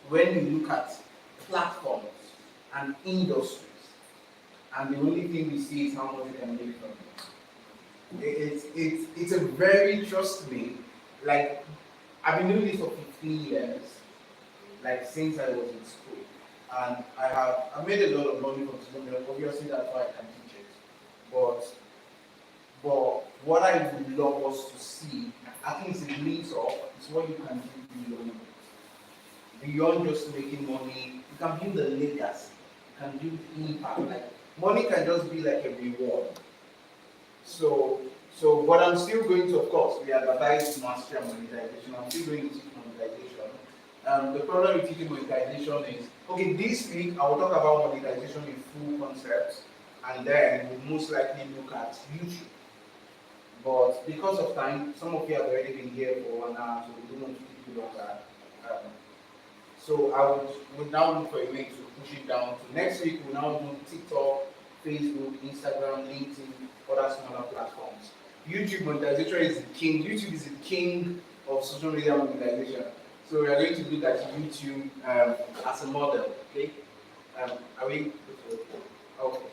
when you look at platforms and industries, and the only thing we see is how much you can make from it. It's a very, trust me, like I've been doing this for 15 years, like since I was in school, and I made a lot of money from social media. Obviously, that's why I can teach it. But what I would love us to see, I think it's a glimpse of, is what you can do beyond it. Beyond just making money, you can build a legacy. You can build impact. Like money can just be like a reward. So, but I'm still going to, of course, we advertise mastery and monetization. I'm still going to teach monetization. The problem with teaching monetization is, okay, this week I will talk about monetization in full concepts, and then we'll most likely look at YouTube. But because of time, some of you have already been here for 1 hour, so we don't want to keep you longer. So I would now look for a way to push it down to next week. We'll now do TikTok, Facebook, Instagram, LinkedIn, other smaller platforms. YouTube monetization is the king. YouTube is the king of social media monetization. So we are going to look at YouTube as a model. Okay? Are we? Okay.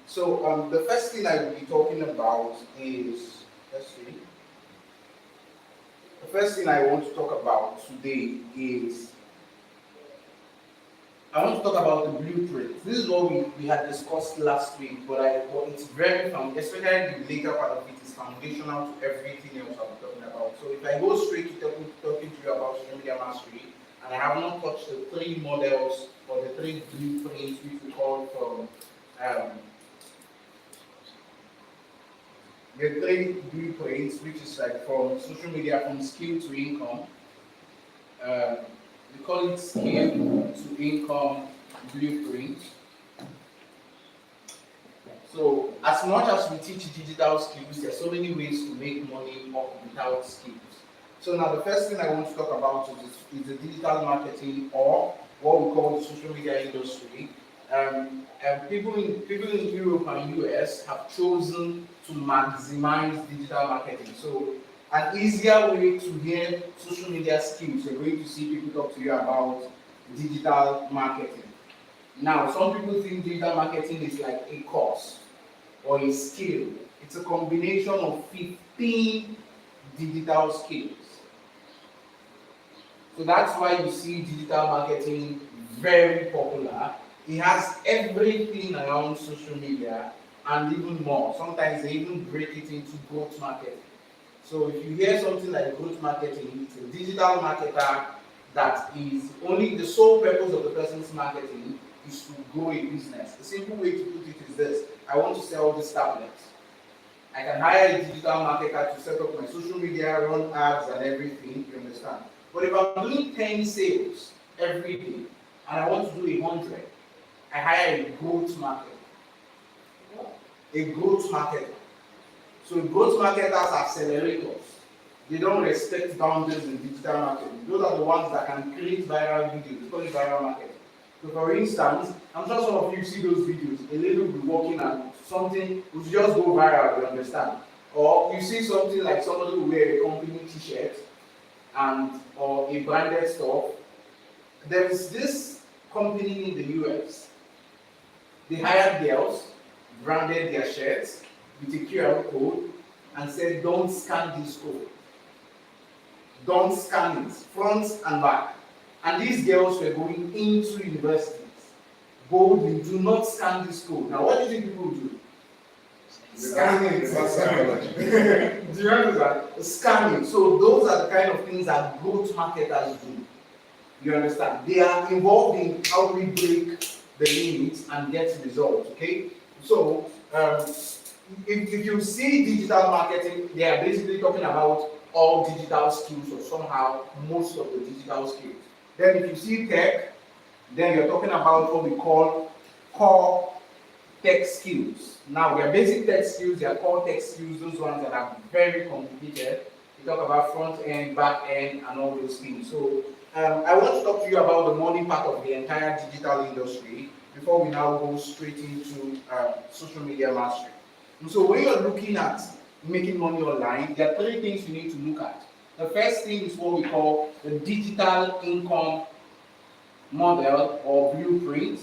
So the first thing I will be talking about is, let's see. The first thing I want to talk about today is, I want to talk about the blueprint. This is what we had discussed last week, but it's very especially the later part of it is foundational to everything else I'm talking about. So if I go straight to talking to you about social media mastery, and I have not touched the 3 models or the 3 blueprints which we call from the 3 blueprints, which is like from social media, from skill to income. We call it skill to income blueprint. So as much as we teach digital skills, there are so many ways to make money without skills. So now the first thing I want to talk about is the digital marketing, or what we call the social media industry. And people in Europe and US have chosen to maximize digital marketing. So an easier way to learn social media skills, you're going to see people talk to you about digital marketing. Now, some people think digital marketing is like a course or a skill. It's a combination of 15 digital skills. So that's why you see digital marketing very popular. It has everything around social media and even more. Sometimes they even break it into growth marketing. So if you hear something like growth marketing, it's a digital marketer that is only the sole purpose of the person's marketing is to grow a business. The simple way to put it is this: I want to sell these tablets. I can hire a digital marketer to set up my social media, run ads and everything, you understand? But if I'm doing 10 sales every day and I want to do 100, I hire a growth marketer. A growth marketer. So growth marketers are accelerators. They don't respect boundaries in digital marketing. Those are the ones that can create viral videos. It's called viral marketing. So for instance, I'm sure some of you see those videos. A lady will be walking and something will just go viral, you understand? Or you see something like somebody will wear a company t-shirt or a branded stuff. There is this company in the US. They hired girls, branded their shirts with a QR code and said, don't scan this code. Don't scan it, front and back. And these girls were going into universities. Boldly, do not scan this code. Now, what do you think people do? Scan it. Do you understand? Scan it. So those are the kind of things that growth marketers do. You understand? They are involved in how we break the limits and get results. Okay? So if you see digital marketing, they are basically talking about all digital skills, or somehow most of the digital skills. Then if you see tech, then you're talking about what we call core tech skills. Now, they are basic tech skills, they are core tech skills, those ones that are very complicated. We talk about front end, back end, and all those things. So I want to talk to you about the money part of the entire digital industry before we now go straight into social media mastery. And so when you're looking at making money online, there are 3 things you need to look at. The first thing is what we call the digital income model or blueprint.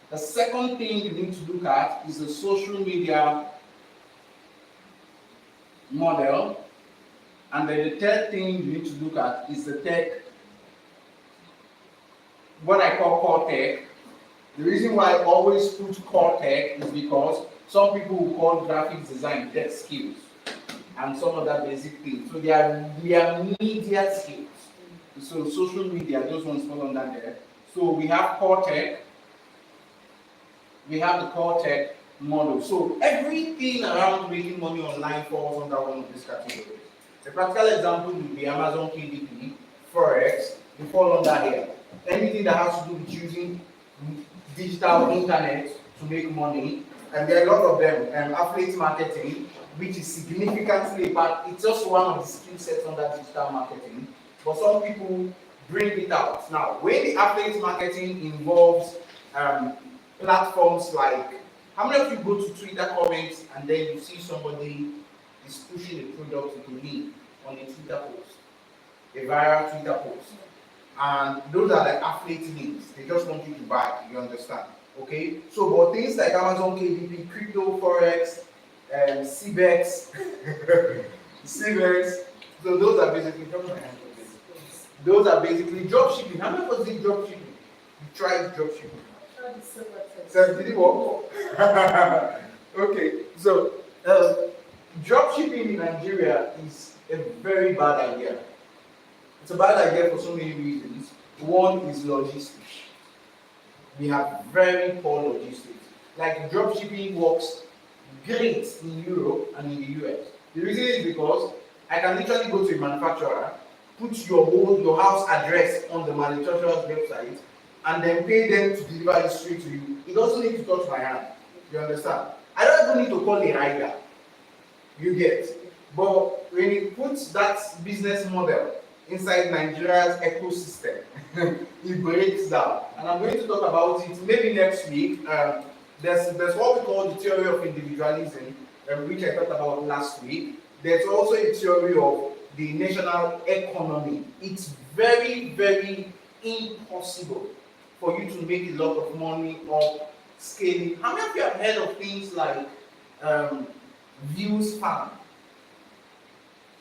The second thing you need to look at is the social media model. And then the third thing you need to look at is the tech, what I call core tech. The reason why I always put core tech is because some people will call graphics design tech skills and some other basic things. So they are media skills. So social media, those ones fall under there. So we have core tech, we have the core tech model. So everything around making money online falls under one of these categories. The practical example would be Amazon KDP, Forex, they fall under here. Anything that has to do with using digital internet to make money, and there are a lot of them, affiliate marketing, which is significantly but it's just one of the skill sets under digital marketing. But some people bring it out. Now, when the affiliate marketing involves platforms like, how many of you go to Twitter comments and then you see somebody is pushing a product with a link on a Twitter post, a viral Twitter post, and those are like affiliate links. They just want you to buy. You understand? Okay. So, but things like Amazon KDP, crypto, forex, CBEX, CBEX. So those are basically those are basically drop shipping. How many of us did drop shipping? You tried drop shipping. So did it work? Okay. So drop shipping in Nigeria is a very bad idea. It's a bad idea for so many reasons. One is logistics. We have very poor logistics. Like drop shipping works great in Europe and in the US. The reason is because I can literally go to a manufacturer, put your house address on the manufacturer's website, and then pay them to deliver it straight to you. It doesn't need to touch my hand. You understand? I don't even need to call a rider. You get. But when you put that business model inside Nigeria's ecosystem, it breaks down. And I'm going to talk about it maybe next week. There's what we call the theory of individualism, which I talked about last week. There's also a theory of the national economy. It's very, very impossible for you to make a lot of money or scaling. How many of you have heard of things like Views Farm?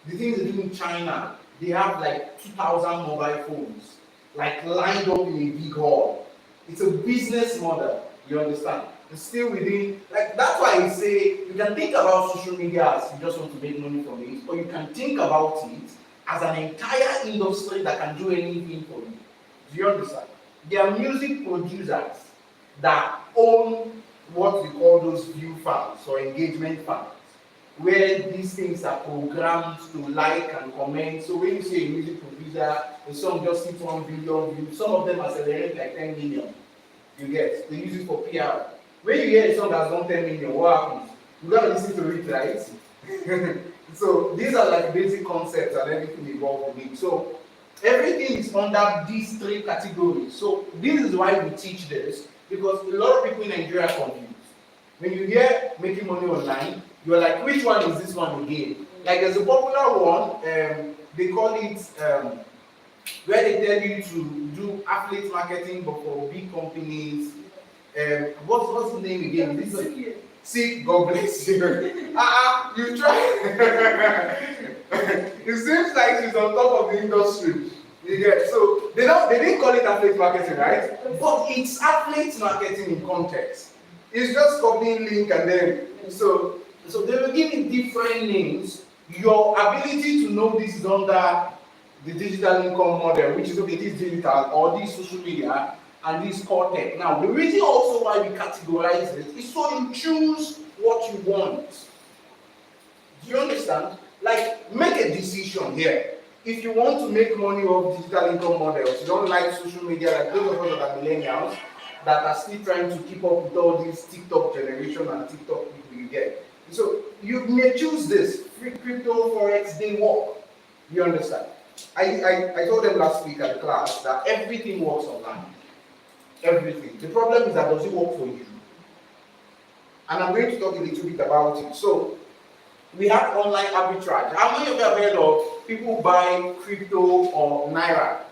The things they do in China, they have like 2,000 mobile phones, like lined up in a big hall. It's a business model, you understand? It's still within, like that's why I say you can think about social media as you just want to make money from it, or you can think about it as an entire industry that can do anything for you. Do you understand? There are music producers that own what we call those view farms or engagement farms, where these things are programmed to like and comment. So when you say a music producer, a song just hits 1 billion views, some of them accelerate like 10 million. You get, they use it for PR. When you hear a song that's done 10 million, what happens? You gotta listen to it, right? So these are like basic concepts and everything involved in it. So everything is under these three categories. So this is why we teach this, because a lot of people in Nigeria are confused. When you hear making money online, you're like, which one is this one again? Like there's a popular one, they call it where they tell you to do affiliate marketing but for big companies. What's the name again? This is, see, God bless you. You try. It seems like she's on top of the industry. You get, so they didn't call it affiliate marketing, right? But it's affiliate marketing in context. It's just copying link and then so they will give it different names. Your ability to know this is under the digital income model, which is okay, this digital or this social media and this core tech. Now, the reason also why we categorize it is so you choose what you want. Do you understand? Like, make a decision here. If you want to make money off digital income models, you don't like social media, like those of us that are millennials that are still trying to keep up with all this TikTok generation and TikTok people you get. So you may choose this. Free crypto, forex, they work. You understand? I told them last week at the class that everything works online. Everything. The problem is that does it work for you? And I'm going to talk a little bit about it. So we have online arbitrage. How many of you have heard of people who buy crypto or naira?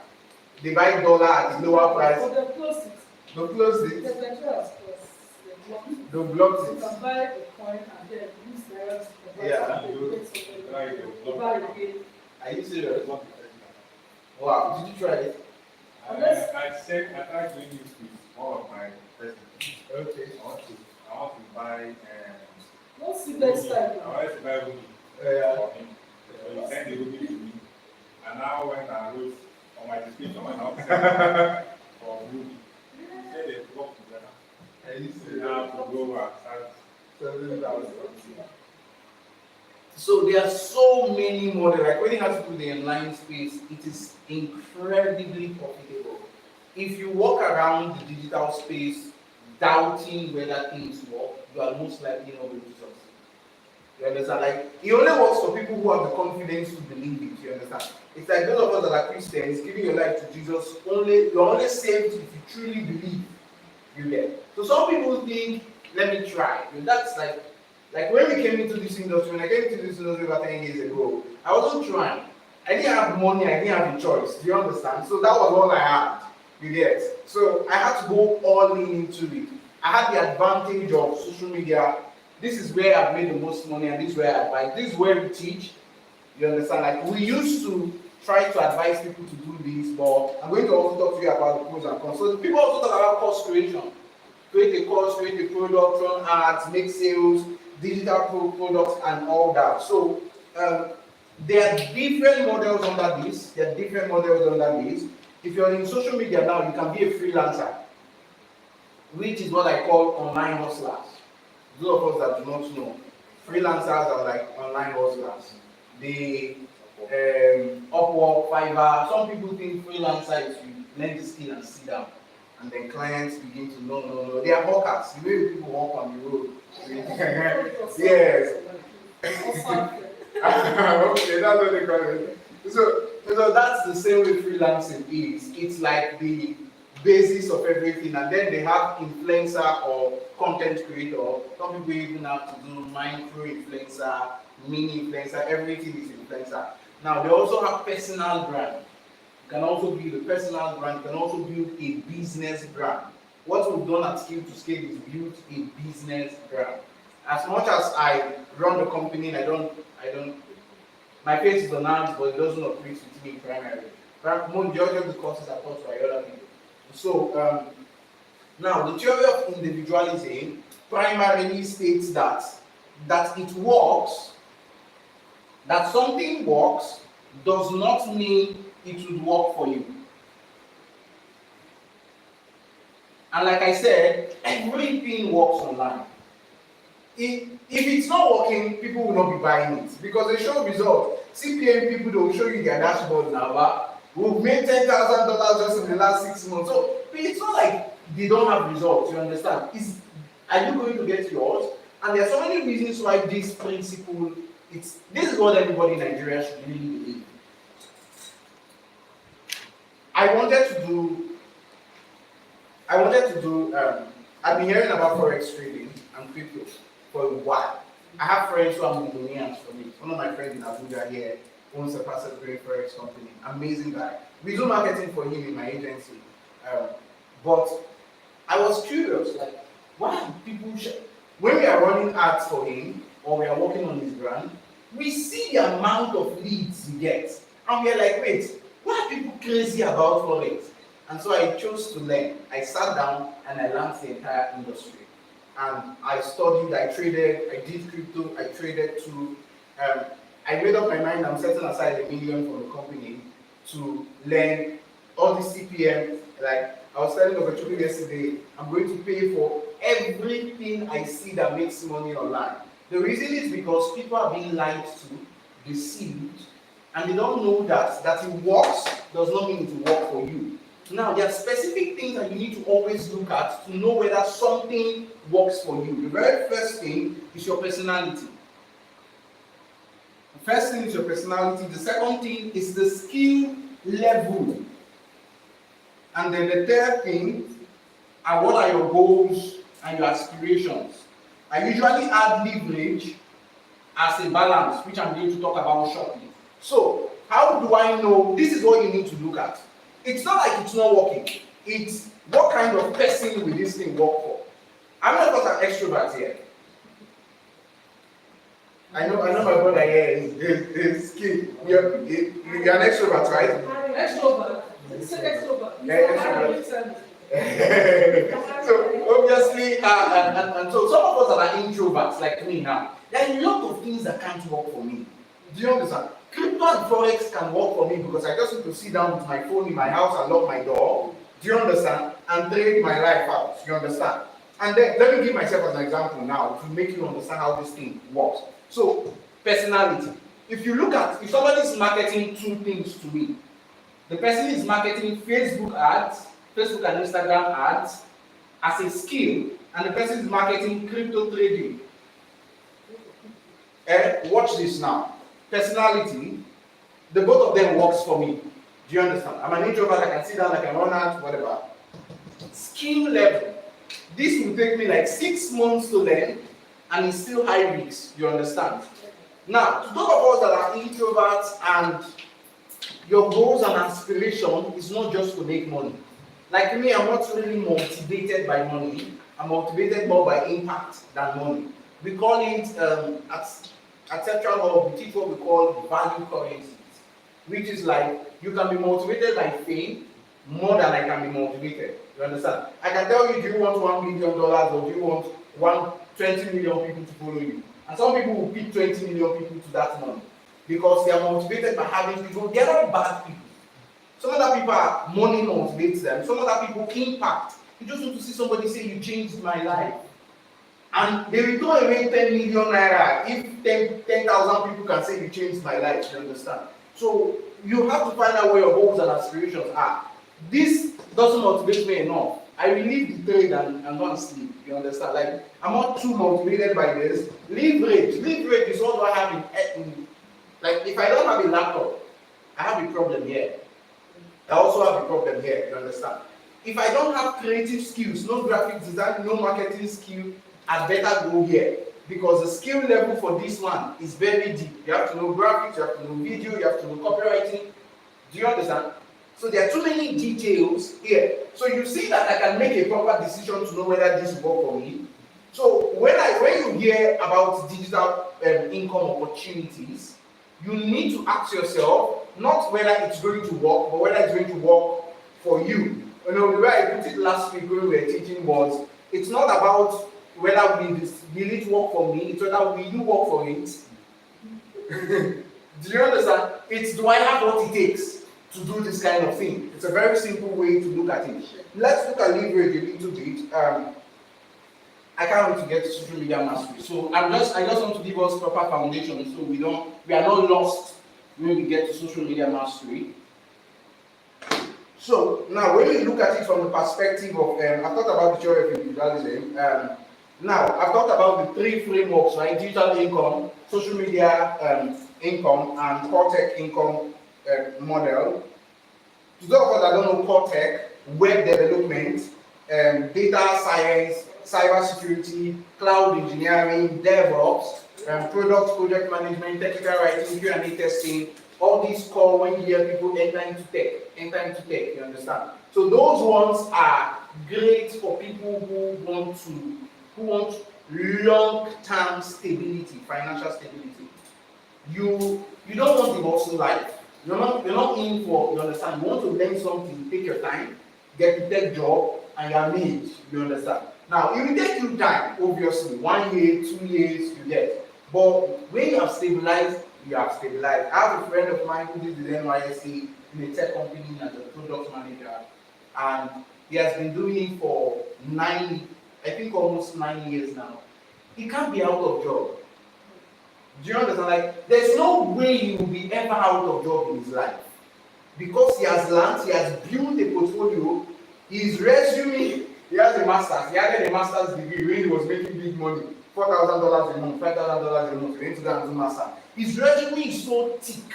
They buy dollar at a lower price. But they close it. They'll close it. Yes, Nigeria has closed. They blocked it. They'll block You it. can buy a coin and then use naira to convert Yeah. it. You buy it again. Are you serious? Wow, did you try it? I tried doing this with all of my presidents. Okay. I want to buy. What's the next time? I wanted to buy Ruby Yeah. for him. So he sent the Ruby to me, and now when I wrote on my description, I now sent for Ruby. He said they work together. Are you So serious? now to go and start. 7,000. So there are so many models. Like when it has to do with the online space, it is incredibly profitable. If you walk around the digital space doubting whether things work, you are most likely not going to succeed. You understand? Like it only works for people who have the confidence to believe it. You understand? It's like those of us that are Christians, giving your life to Jesus. You're only saved if you truly believe. You get. So some people think, let me try. That's like when we came into this industry, when I came into this industry about 10 years ago, I wasn't trying. I didn't have money, I didn't have a choice. Do you understand? So that was all I had. You get. So I had to go all in into it. I had the advantage of social media. This is where I've made the most money, and this is where I advise. This is where we teach. You understand? Like we used to try to advise people to do this, but I'm going to also talk to you about the pros and cons. So people also talk about course creation. Create a course, create a product, run ads, make sales, digital products, and all that. So there are different models under this. If you're in social media now, you can be a freelancer, which is what I call online hustlers. Those of us that do not know, freelancers are like online hustlers. They Upwork, Fiverr. Some people think freelancer is you learn the skill and sit down, and then clients begin to no. They are hawkers. The way people walk on the road. Yes. Okay, that's what they call it. So that's the same way freelancing is. It's like the basis of everything, and then they have influencer or content creator. Some people even have to do micro influencer, mini influencer. Everything is influencer. Now they also have personal brand. You can also build a personal brand. You can also build a business brand. What we've done at Skill to Scale is build a business brand. As much as I run the company, my face is on arms, but it doesn't operate with me primarily. Majority of the courses are taught by other people. So now the theory of individualism primarily states that it works, that something works does not mean it would work for you. And like I said, everything works online. If it's not working, people will not be buying it because they show results. CPM people, they will show you their dashboard now. But we've made $10,000 just in the last 6 months. So it's not like they don't have results. You understand? Are you going to get yours? And there are so many reasons why this principle. This is what everybody in Nigeria should really believe. I've been hearing about forex trading and crypto for a while. I have friends who are millionaires for me. One of my friends in Abuja here owns a passive grade forex company. Amazing guy. We do marketing for him in my agency. But I was curious, like, why do people when we are running ads for him or we are working on his brand, we see the amount of leads he gets. And we are like, wait, why are people crazy about forex? And so I chose to learn. I sat down and I learned the entire industry. And I studied, I traded, I did crypto, I traded too. I made up my mind I'm setting aside $1 million for the company to learn all the CPM. Like I was telling Dr. yesterday, I'm going to pay for everything I see that makes money online. The reason is because people are being lied to, deceived, and they don't know that it works does not mean it will work for you. Now, there are specific things that you need to always look at to know whether something works for you. The very first thing is your personality. The first thing is your personality. The second thing is the skill level. And then the third thing are what are your goals and your aspirations. I usually add leverage as a balance, which I'm going to talk about shortly. So, how do I know? This is what you need to look at. It's not like it's not working. It's what kind of person will this thing work for? I'm not an extrovert here. I know my brother here is kid. You're an extrovert, right? Extrovert. It's an extrovert. Yeah, extrovert. So obviously, and so some of us are introverts like me now. There are a lot of things that can't work for me. Do you understand? Crypto and forex can work for me because I just need to sit down with my phone in my house and lock my door. Do you understand? And trade my life out. You understand? And then let me give myself an example now to make you understand how this thing works. So, personality. If you look at, if somebody is marketing two things to me, the person is marketing Facebook ads, Facebook and Instagram ads as a skill, and the person is marketing crypto trading. Watch this now. Personality, the both of them works for me. Do you understand? I'm an introvert, I can sit down, I can run out, whatever. Skill level. This will take me like 6 months to learn, and it's still high risk. You understand? Now, to those of us that are introverts and your goals and aspiration is not just to make money. Like me, I'm not really motivated by money. I'm motivated more by impact than money. We call it at Central Hub, we teach what we call value currencies, which is like you can be motivated by fame more than I can be motivated. You understand? I can tell you, do you want $1 million or do you want 20 million people to follow you? And some people will pick 20 million people to that money because they are motivated by having people. They are not bad people. Some other people are money motivates them. Some other people impact. You just want to see somebody say you changed my life. And they will throw away 10 million naira if 10,000 people can say you changed my life. You understand? So you have to find out where your goals and aspirations are. This doesn't motivate me enough. I will leave the trade and go and sleep. You understand? Like, I'm not too motivated by this. Leverage is what do I have in like, if I don't have a laptop, I have a problem here. I also have a problem here. You understand? If I don't have creative skills, no graphic design, no marketing skill, I better go here. Because the skill level for this one is very deep. You have to know graphics, you have to know video, you have to know copywriting. Do you understand? So there are too many details here. So you see that I can make a proper decision to know whether this will work for me. So when you hear about digital income opportunities, you need to ask yourself not whether it's going to work, but whether it's going to work for you. You know, the way I put it last week when we were teaching was, it's not about whether will it work for me, it's whether will you work for it. Do you understand? It's do I have what it takes to do this kind of thing? It's a very simple way to look at it. Let's look at leverage a little bit. I can't wait to get to social media mastery. So I just want to give us proper foundation so we are not lost when we get to social media mastery. So now when we look at it from the perspective of I've talked about the theory of individualism. Now I've talked about the three frameworks, right? Digital income, social media income, and core tech income model. To those of us that don't know core tech, web development, data science, cyber security, cloud engineering, DevOps, product project management, technical writing, Q&A testing, all these core when you hear people enter into tech, you understand? So those ones are great for people who want long-term stability, financial stability. You don't want the hustle life. You're not in for, you understand? You want to learn something, take your time, get to take job, and you're made, you understand? Now, it will take you time, obviously, 1 year, 2 years, you get. But when you have stabilized, you have stabilized. I have a friend of mine who did the NYSC in a tech company as a product manager, and he has been doing it for almost 9 years now. He can't be out of job. Do you understand? Like, there's no way he will be ever out of job in his life. Because he has learned, he has built a portfolio, his resume, he has a master's. He had a master's degree when he was making big money. $4,000 a month, $5,000 a month, he went to go and do master. His resume is so thick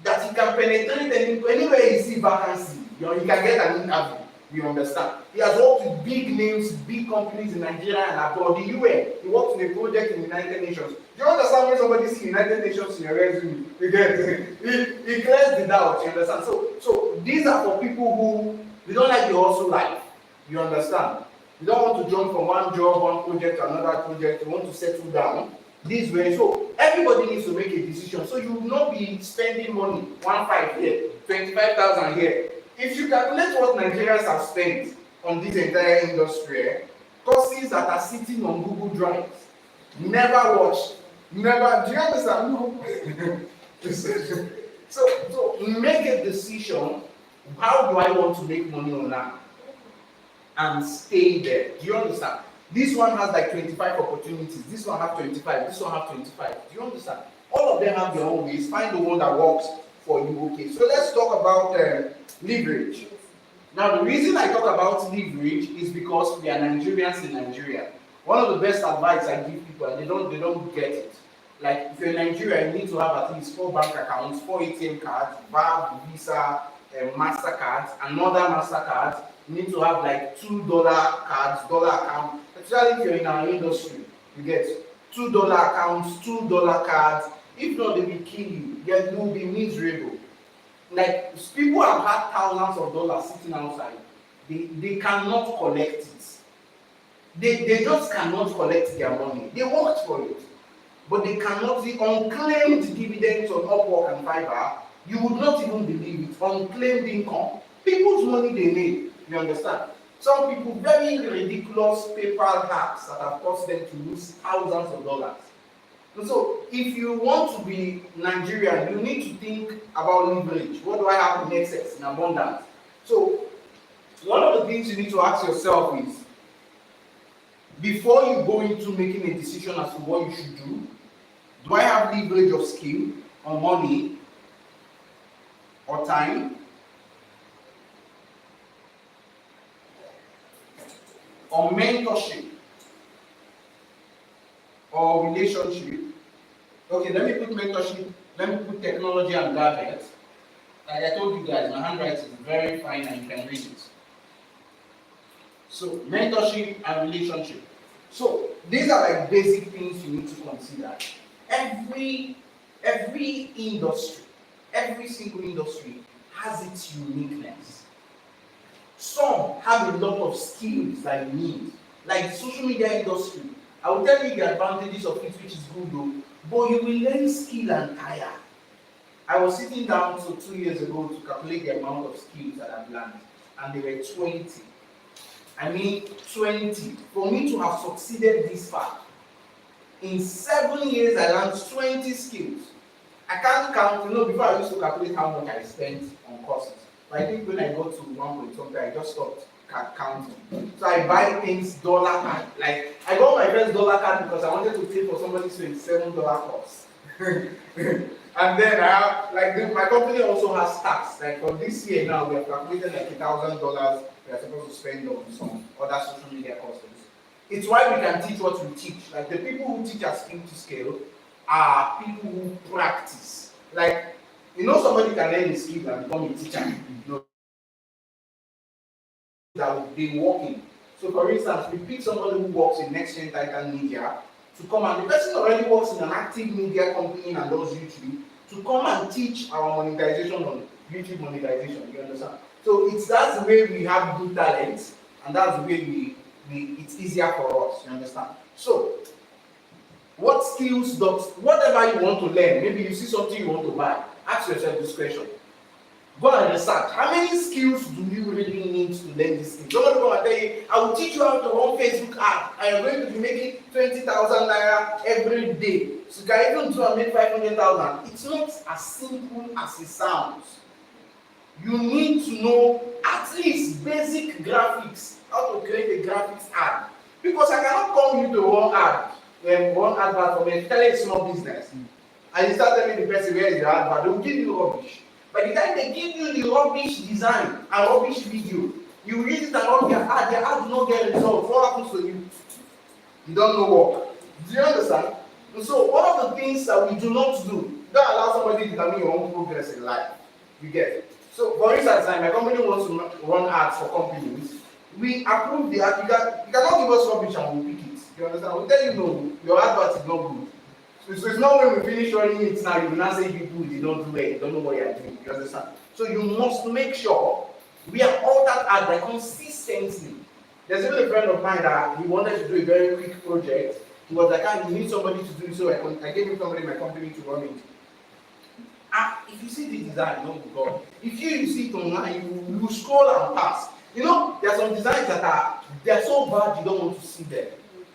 that he can penetrate anywhere he see vacancy. You know, he can get an interview. You understand? He has worked with big names, big companies in Nigeria and abroad. The UN, he worked in a project in the United Nations. Do you understand when somebody sees United Nations in your resume? He clears the doubt, you understand? So these are for people who we don't like the hustle life. You understand? You don't want to jump from one job, one project to another project. You want to settle down. This way, so everybody needs to make a decision. So you will not be spending money 1.5 here, 25,000 here. If you calculate what Nigerians have spent on this entire industry, courses that are sitting on Google Drives, never watched, never. Do you understand? No. So make a decision. How do I want to make money online? And stay there. Do you understand? This one has like 25 opportunities. This one has 25. This one has 25. Do you understand? All of them have their own ways. Find the one that works for you. Okay. So let's talk about leverage. Now, the reason I talk about leverage is because we are Nigerians in Nigeria. One of the best advice I give people, and they don't get it. Like, if you're in Nigeria, you need to have at least 4 bank accounts, 4 ATM cards, VAB, Visa, Mastercards, another Mastercard. You need to have like $2 cards, dollar account. Especially if you're in our industry, you get $2 accounts, $2 cards. If not, they will kill you. You will be miserable. Like, people have had thousands of dollars sitting outside. They cannot collect it. They just cannot collect their money. They worked for it. But they cannot see unclaimed dividends on Upwork and Fiverr. You would not even believe it. Unclaimed income. People's money they made. You understand? Some people, very ridiculous PayPal hacks that have caused them to lose thousands of dollars. And so, if you want to be Nigerian, you need to think about leverage. What do I have in excess, in abundance? So, one of the things you need to ask yourself is, before you go into making a decision as to what you should do I have leverage of skill or money or time or mentorship or relationship? Okay, let me put mentorship, let me put technology and gadgets. Like I told you guys, my handwriting is very fine and you can read it. So, mentorship and relationship. So, these are like basic things you need to consider. Every industry, every single industry has its uniqueness. Some have a lot of skills that you need. Like the social media industry, I will tell you the advantages of it, which is good though, but you will learn skill and tire. I was sitting down 2 years ago to calculate the amount of skills that I've learned, and there were 20. I mean 20. For me to have succeeded this far, in 7 years I learned 20 skills. I can't count, before I used to calculate how much I spent on courses. But I think when I got to 1 point something, I just stopped counting. So I buy things dollar card. Like, I got my first dollar card because I wanted to pay for somebody's $27 course. And then my company also has tax. Like for this year now, we have calculated like $1,000 we are supposed to spend on some other social media courses. It's why we can teach what we teach. Like the people who teach us skill to scale are people who practice. Like, somebody can learn a skill and become a teacher. That will be working. So for instance, we pick somebody who works in Next Gen Titan Media to come, and the person already works in an active media company and does YouTube, to come and teach our monetization on YouTube monetization. You understand? So that's the way we have good talent, and that's the way it's easier for us. You understand? So what skills whatever you want to learn, maybe you see something you want to buy, ask yourself this question. Go and research. How many skills do you really need to learn this skill? Somebody come and tell you, I will teach you how to run Facebook ad. I am going to be making 20,000 naira every day. So you can even do and make 500,000. It's not as simple as it sounds. You need to know at least basic graphics, how to create a graphics ad. Because I cannot come you to one advert for me, tell you a small business. And you start telling the person where is the advert, they will give you rubbish. By the time they give you the rubbish design and rubbish video, you read it and all their ad do not get results. What happens to you? You don't know work. Do you understand? And so one of the things that we do not do, don't allow somebody to determine your own progress in life. You get it? So for instance, my company wants to run ads for companies. We approve the ad. You cannot give us rubbish and we pick it. You understand? We tell you no, your advert is not good. So it's not when we finish running it now, you will not say people they don't do it, you don't know what you are doing. You understand? So you must make sure we are all that are there consistently. There's even a friend of mine that he wanted to do a very quick project. He was like, "Ah, you need somebody to do it," so I gave him somebody in my company to run it. If you see the design, oh God, if you see it online, you scroll and pass. You know, there are some designs that are they're so bad you don't want to see them.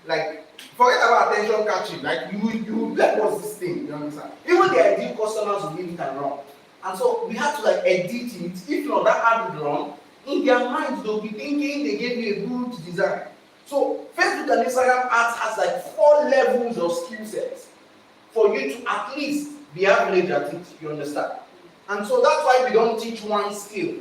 Like, forget about attention catching. Like, you will be like, what's this thing? You understand? Even the ideal customers will give it and run. And so we have to like edit it. If not, that ad would run. In their minds, they'll be thinking they gave you a good design. So Facebook and Instagram ads has like 4 levels of skill sets for you to at least be average at it, you understand? And so that's why we don't teach one skill.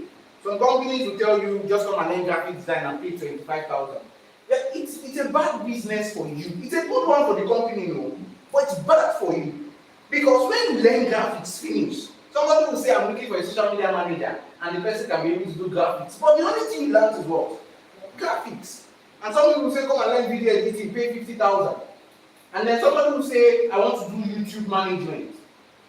Some companies will tell you just come and learn graphic design and pay 25,000. Yeah, it's a bad business for you. It's a good one for the company, no, but it's bad for you. Because when you learn graphics, finish. Somebody will say, I'm looking for a social media manager, and the person can be able to do graphics. But the only thing you learn is what? Graphics. And some people will say, come and learn video editing, pay 50,000. And then somebody will say, I want to do YouTube management.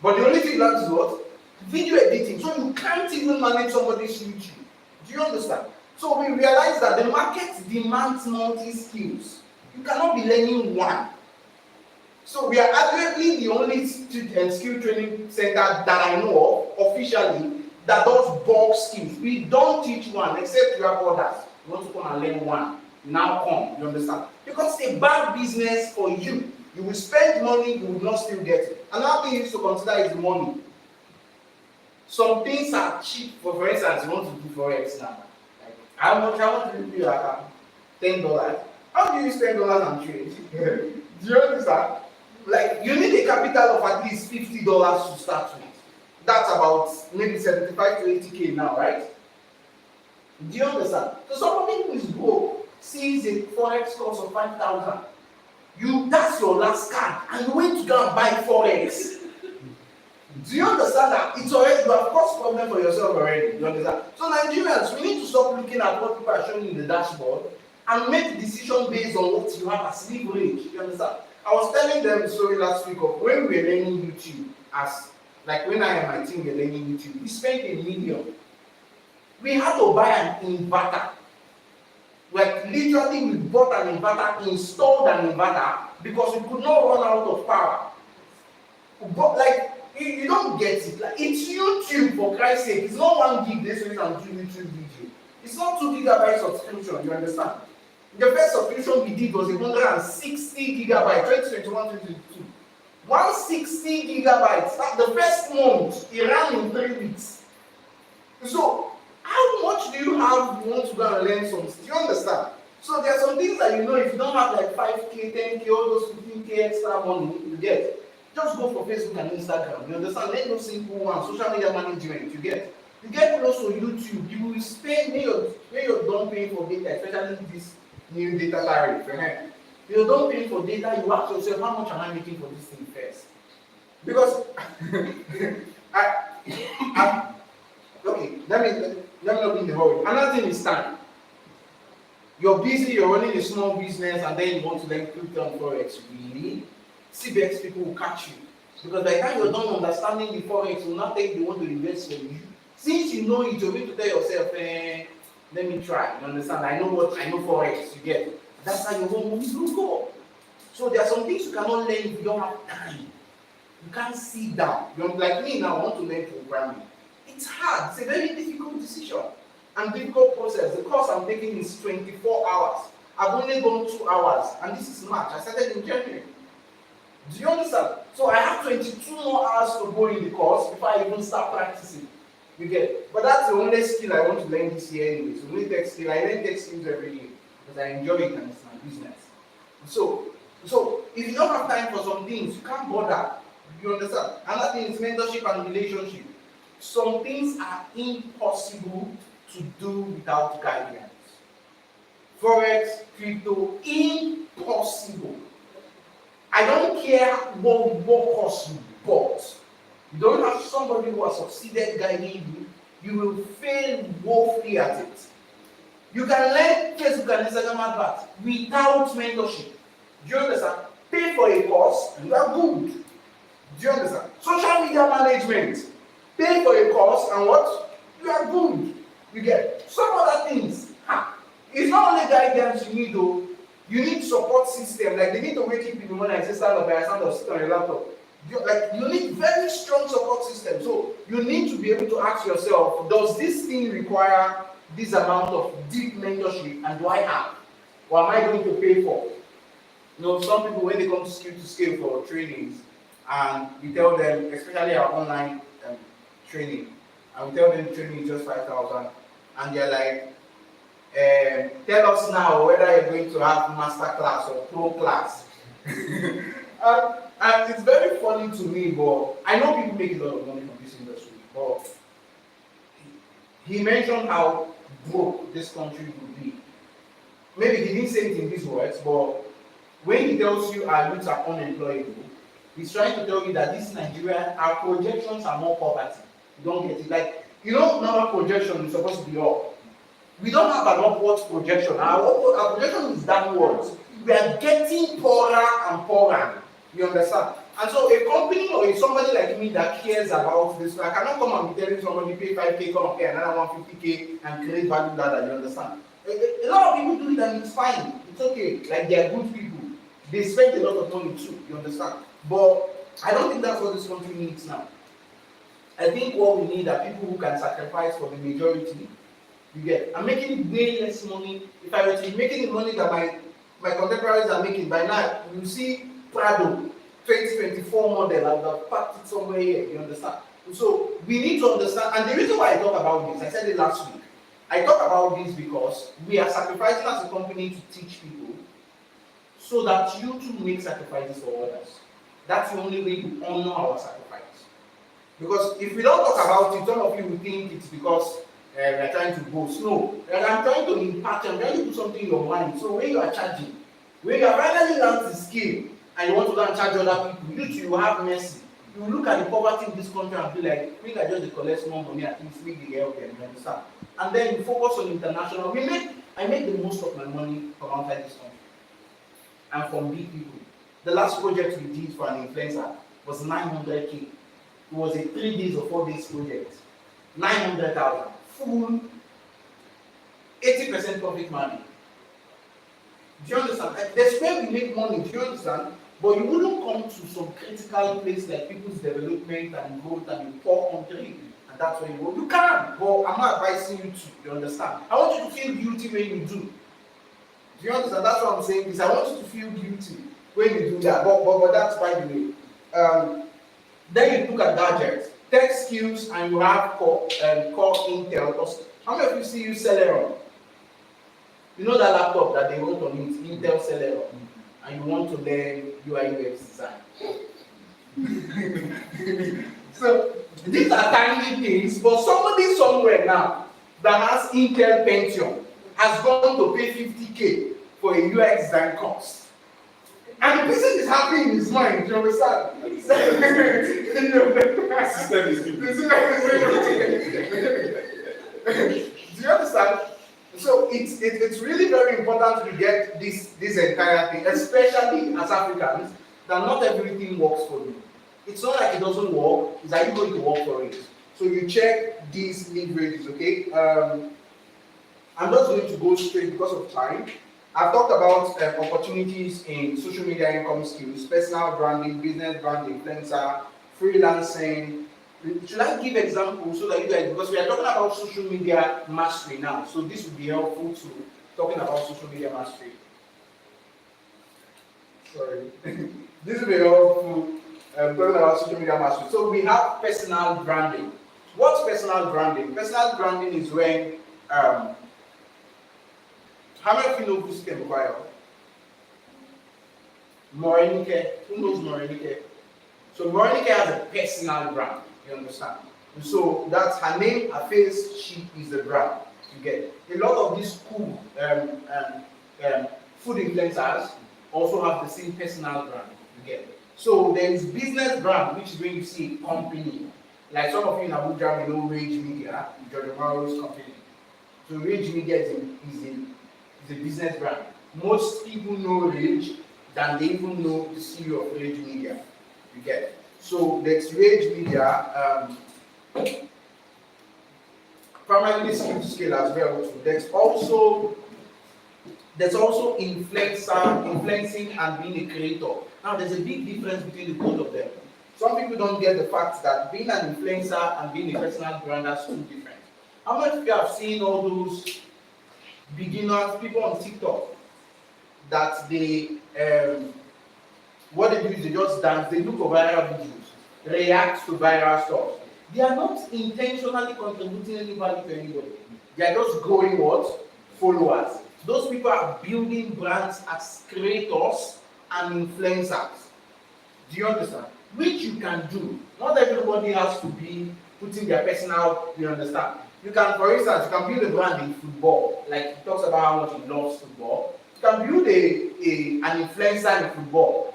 But the only thing you learn is what? Video editing. So you can't even manage somebody's YouTube. Do you understand? So we realize that the market demands multi-skills. You cannot be learning one. So we are arguably the only skill training center that I know of officially that does bulk skills. We don't teach one except you have others. You want to come and learn one. Now come, you understand? Because it's a bad business for you. You will spend money, you will not still get it. Another thing you need to consider is money. Some things are cheap. For instance, you want to do forex now. Like, how much do you pay like $10? How do you use $10 and trade? Do you understand? Like, you need a capital of at least $50 to start with. That's about maybe 75 to 80K now, right? Do you understand? So somebody who is broke sees a forex course of 5,000. That's your last card, and you went to go and buy forex. Do you understand that? It's already, you have caused problem for yourself already. You understand? So Nigerians, we need to stop looking at what people are showing in the dashboard and make decisions based on what you have as leverage. You understand? I was telling them the story last week of when we were learning YouTube, like when I and my team were learning YouTube, we spent $1 million. We had to buy an inverter. Like literally we bought an inverter, installed an inverter because we could not run out of power. But like, you don't get it. Like, it's YouTube, for Christ's sake. It's not 1 gig this week and do YouTube video. It's not 2 GB subscription, you understand? The first subscription we did was 160 GB, 2021, 2022. 160 GB. The first month, it ran in 3 weeks. So, how much do you have you want to go and learn something? Do you understand? So there are some things that you know if you don't have like 5K, 10K, all those 15K extra money you get. Just go for Facebook and Instagram. You understand? Let those simple ones, social media management, you get. You get close to YouTube, you will spend when you're done paying for data, especially this new data tariff. Right? You're done paying for data, you ask yourself, how much am I making for this thing first? Because okay, let me not be in the hurry. Another thing is time. You're busy, you're running a small business, and then you want to learn crypto and forex. Really? CBX people will catch you. Because by the time you're done understanding the forex, will not think they want to invest for you. Since you know it, you're going to tell yourself, let me try. You understand? I know forex, you get it. That's how you won't go. So there are some things you cannot learn if you don't have time. You can't sit down. You're like me now, I want to learn programming. It's hard. It's a very difficult decision and difficult process. The course I'm taking is 24 hours. I've only gone 2 hours, and this is March. I started in January. Do you understand? So I have 22 more hours to go in the course before I even start practicing. You get it? But that's the only skill I want to learn this year anyway. So only tech skill. I learn tech skills every year because I enjoy it and it's my business. So if you don't have time for some things, you can't bother. You understand? Another thing is mentorship and relationship. Some things are impossible to do without guidance. Forex, crypto, impossible. I don't care what course you bought. You don't have somebody who has succeeded guiding you, you will fail woefully at it. You can learn Facebook and Instagram adverts without mentorship. Do you understand? Pay for a course, you are good. Do you understand? Social media management. Pay for a course and what? You are good. You get some other things. Ha. It's not only guidance you need though. You need support system. Like they need to wake you in the morning and say stand up by stand up, sit on your laptop. You need very strong support system. So you need to be able to ask yourself, does this thing require this amount of deep mentorship and do I have? Or am I going to pay for? You know, some people when they come to scale for trainings and we tell them, especially our online training, and we tell them training is just 5,000 and they're like, tell us now whether you're going to have Masterclass or Pro class. And it's very funny to me, but I know people make a lot of money from this industry, but he mentioned how broke this country would be. Maybe he didn't say it in these words, but when he tells you our youths are unemployable, he's trying to tell you that this Nigeria, our projections are more poverty. You don't get it. Like, you know, normal projection is supposed to be up. We don't have an upward projection. Our projection is downwards. We are getting poorer and poorer. You understand? And so a company or somebody like me that cares about this, I cannot come and be telling somebody pay 5K, come and pay another 150K and create value ladder, you understand? A lot of people do it and it's fine. It's okay. Like they are good people. They spend a lot of money too, you understand? But I don't think that's what this country needs now. I think what we need are people who can sacrifice for the majority. You get, I'm making way less money. If I were to be making the money that my contemporaries are making by now, you see Prado 2024 model, I've packed it somewhere here, you understand? So we need to understand, and the reason why I talk about this, I said it last week. I talk about this because we are sacrificing as a company to teach people so that you too make sacrifices for others. That's the only way you honor our sacrifice. Because if we don't talk about it, some of you will think it's because we're trying to boast. No, I'm trying to impart, I'm trying to do something in your mind. So when you are charging, when you are finally learned the skill and you want to go and charge other people, you will have mercy. You will look at the poverty in this country and be like, we can just collect small money at least we can help them, you understand? And then you focus on international. I make the most of my money from outside this country and from big people. The last project we did for an influencer was 900K. It was a 3 days or 4 days project. 900,000. Full 80% profit margin. Do you understand? That's where we make money, do you understand? But you wouldn't come to some critical place like people's development and growth and a poor country, and that's where you go. You can, but I'm not advising you to, you understand? I want you to feel guilty when you do. Do you understand? That's what I'm saying, is I want you to feel guilty when you do that, but that's by the way. Then you look at gadgets, tech skills, and you have core Intel. How many of you see you Celeron? You know that laptop that they wrote on it, Intel Celeron, and you want to learn UI UX design. So these are tiny things, but somebody somewhere now that has Intel Pentium has gone to pay 50K for a UX design course. And the person is happy in his mind, do you understand? System is good. Do you understand? So it's really very important to get this entire thing, especially as Africans, that not everything works for you. It's not like it doesn't work, it's are you going to work for it? So you check these leverages, okay? I'm just going to go straight because of time. I've talked about opportunities in social media income skills, personal branding, business branding, influencer, freelancing. Should I give examples so that you guys, because we are talking about social media mastery now, so this would be helpful to talking about social media mastery. Sorry. This will be helpful talking about social media mastery. So we have personal branding. What's personal branding? Personal branding is when how many of you know who's Ken Choir? Morenike. Who knows Morenike? So Morenike has a personal brand, you understand? And so that's her name, her face, she is the brand. You get a lot of these cool food influencers also have the same personal brand. You get so there is business brand, which is when you see a company. Like some of you in Abuja may know Rage Media, George Morrow's company. So Rage Media is a business brand. Most people know Rage than they even know the CEO of Rage Media. You get it. So there's wage media, primarily skill to scale as well too. There's also influencing and being a creator. Now there's a big difference between the both of them. Some people don't get the fact that being an influencer and being a personal brand are two different. How much of you have seen all those beginners, people on TikTok that what they do is they just dance, they look for viral videos, react to viral stuff. They are not intentionally contributing any value to anybody. They are just growing what? Followers. Those people are building brands as creators and influencers. Do you understand? Which you can do. Not everybody has to be putting their personal, you understand? You can, for instance, you can build a brand in football. Like he talks about how much he loves football. You can build an influencer in football.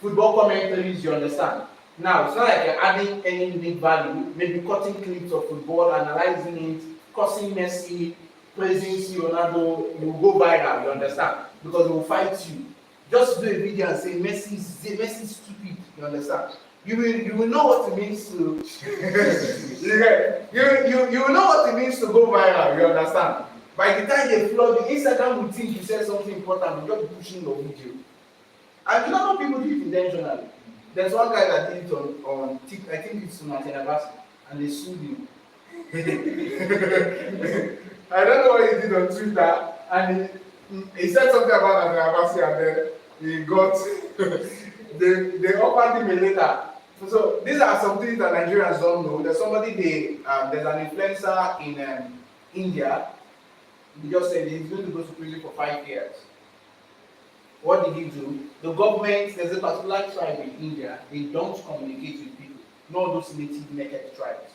Football commentaries, you understand? Now, it's not like you're adding any unique value, maybe cutting clips of football, analyzing it, cursing Messi, praising Ronaldo, you will go viral, you understand? Because they will fight you. Just do a video and say Messi is stupid, you understand? You will know what it means to you will know what it means to go viral, you understand? By the time they flood you, Instagram will think you said something important, you're just pushing your video. And you know people do it intentionally. There's one guy that did it on TikTok, I think it's Martin Abbas, and they sued him. I don't know what he did on Twitter, and he said something about Martin Abbas, and then he got they offered him a letter. So these are some things that Nigerians don't know. There's there's an influencer in India. He just said he's going to go to prison for 5 years. What did he do? The government, there's a particular tribe in India, they don't communicate with people, not those native naked tribes.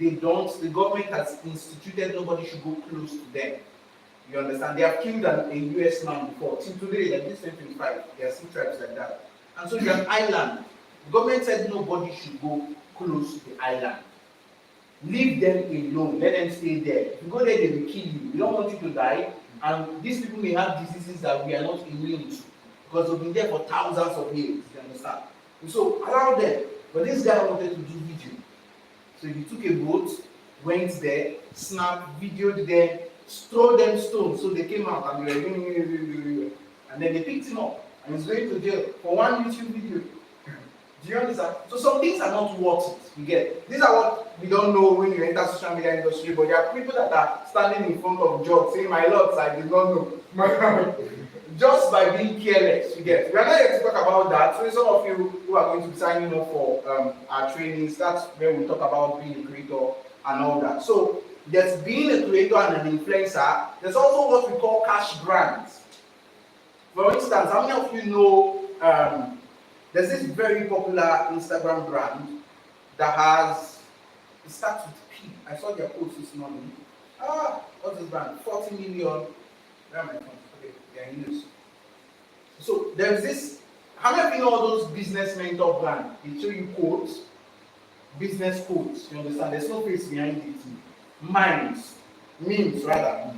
They don't, the government has instituted nobody should go close to them. You understand? They have killed a US man before. Till today, like this 2025, there are still tribes like that. And so you have island. The government said nobody should go close to the island. Leave them alone, let them stay there. If you go there, they will kill you. We don't want you to die. And these people may have diseases that we are not immune to because they've been there for thousands of years, you understand? And so allow them. But this guy wanted to do video. So he took a boat, went there, snapped, videoed them, threw them stones. So they came out and they were doing, and then they picked him up and he's going to jail for one YouTube video. Do you understand? So some things are not worth it. You get? These are what we don't know when you enter social media industry, but there are people that are standing in front of judge saying, "My lords, I did not know." Just by being careless, you get? We are not here to talk about that. So some of you who are going to be signing up for our trainings, that's when we talk about being a creator and all that. So there's being a creator and an influencer. There's also what we call cash brands. For instance, how many of you know there's this very popular Instagram brand that it starts with P. I saw their post this morning. What's this brand? 40 million. Where am I from? Okay, they're in use. So there's this. How many of you know all those business mentor brands? They show you quotes, business quotes. You understand? There's no face behind it. Memes rather.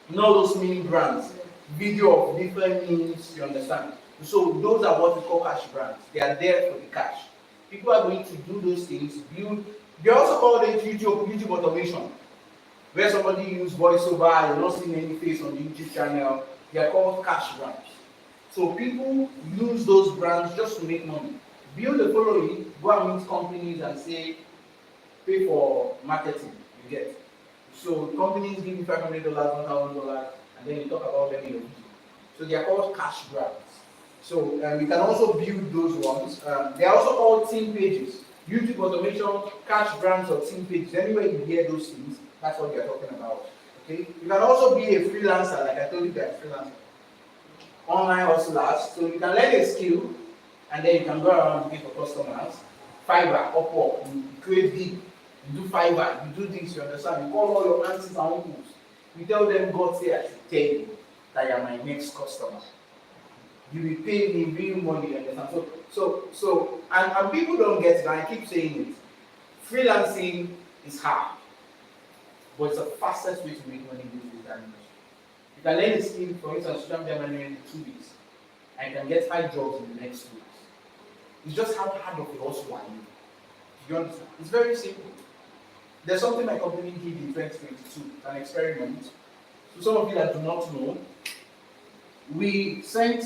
You know those meme brands. Video of different memes. You understand? So those are what we call cash brands. They are there for the cash. People are going to do those things, build. They also call it YouTube automation, where somebody uses voiceover, you're not seeing any face on the YouTube channel. They are called cash brands. So people use those brands just to make money. Build a following, go and meet companies and say, pay for marketing, you get. So companies give you $500, $1,000, and then you talk about them in your video. So they are called cash brands. So we can also build those ones. They are also called team pages. YouTube automation, cash brands, or team pages. Anywhere you hear those things, that's what they are talking about. Okay. You can also be a freelancer, like I told you, that freelancer. Online hustlers. So you can learn a skill, and then you can go around looking for customers. Fiverr, Upwork, you create gig, you do Fiverr, you do this. You understand? You call all your aunties and uncles. You tell them, God say I should tell you that you are my next customer. You will pay me real money, understand? So and people don't get it, and I keep saying it. Freelancing is hard, but it's the fastest way to make money in this industry. You can learn a skill, for instance, social media management in 2 weeks, and you can get 5 jobs in the next 2 weeks. It's just how hard of a hustle are you. You understand? It's very simple. There's something my company did in 2022, an experiment. So some of you that do not know, we sent,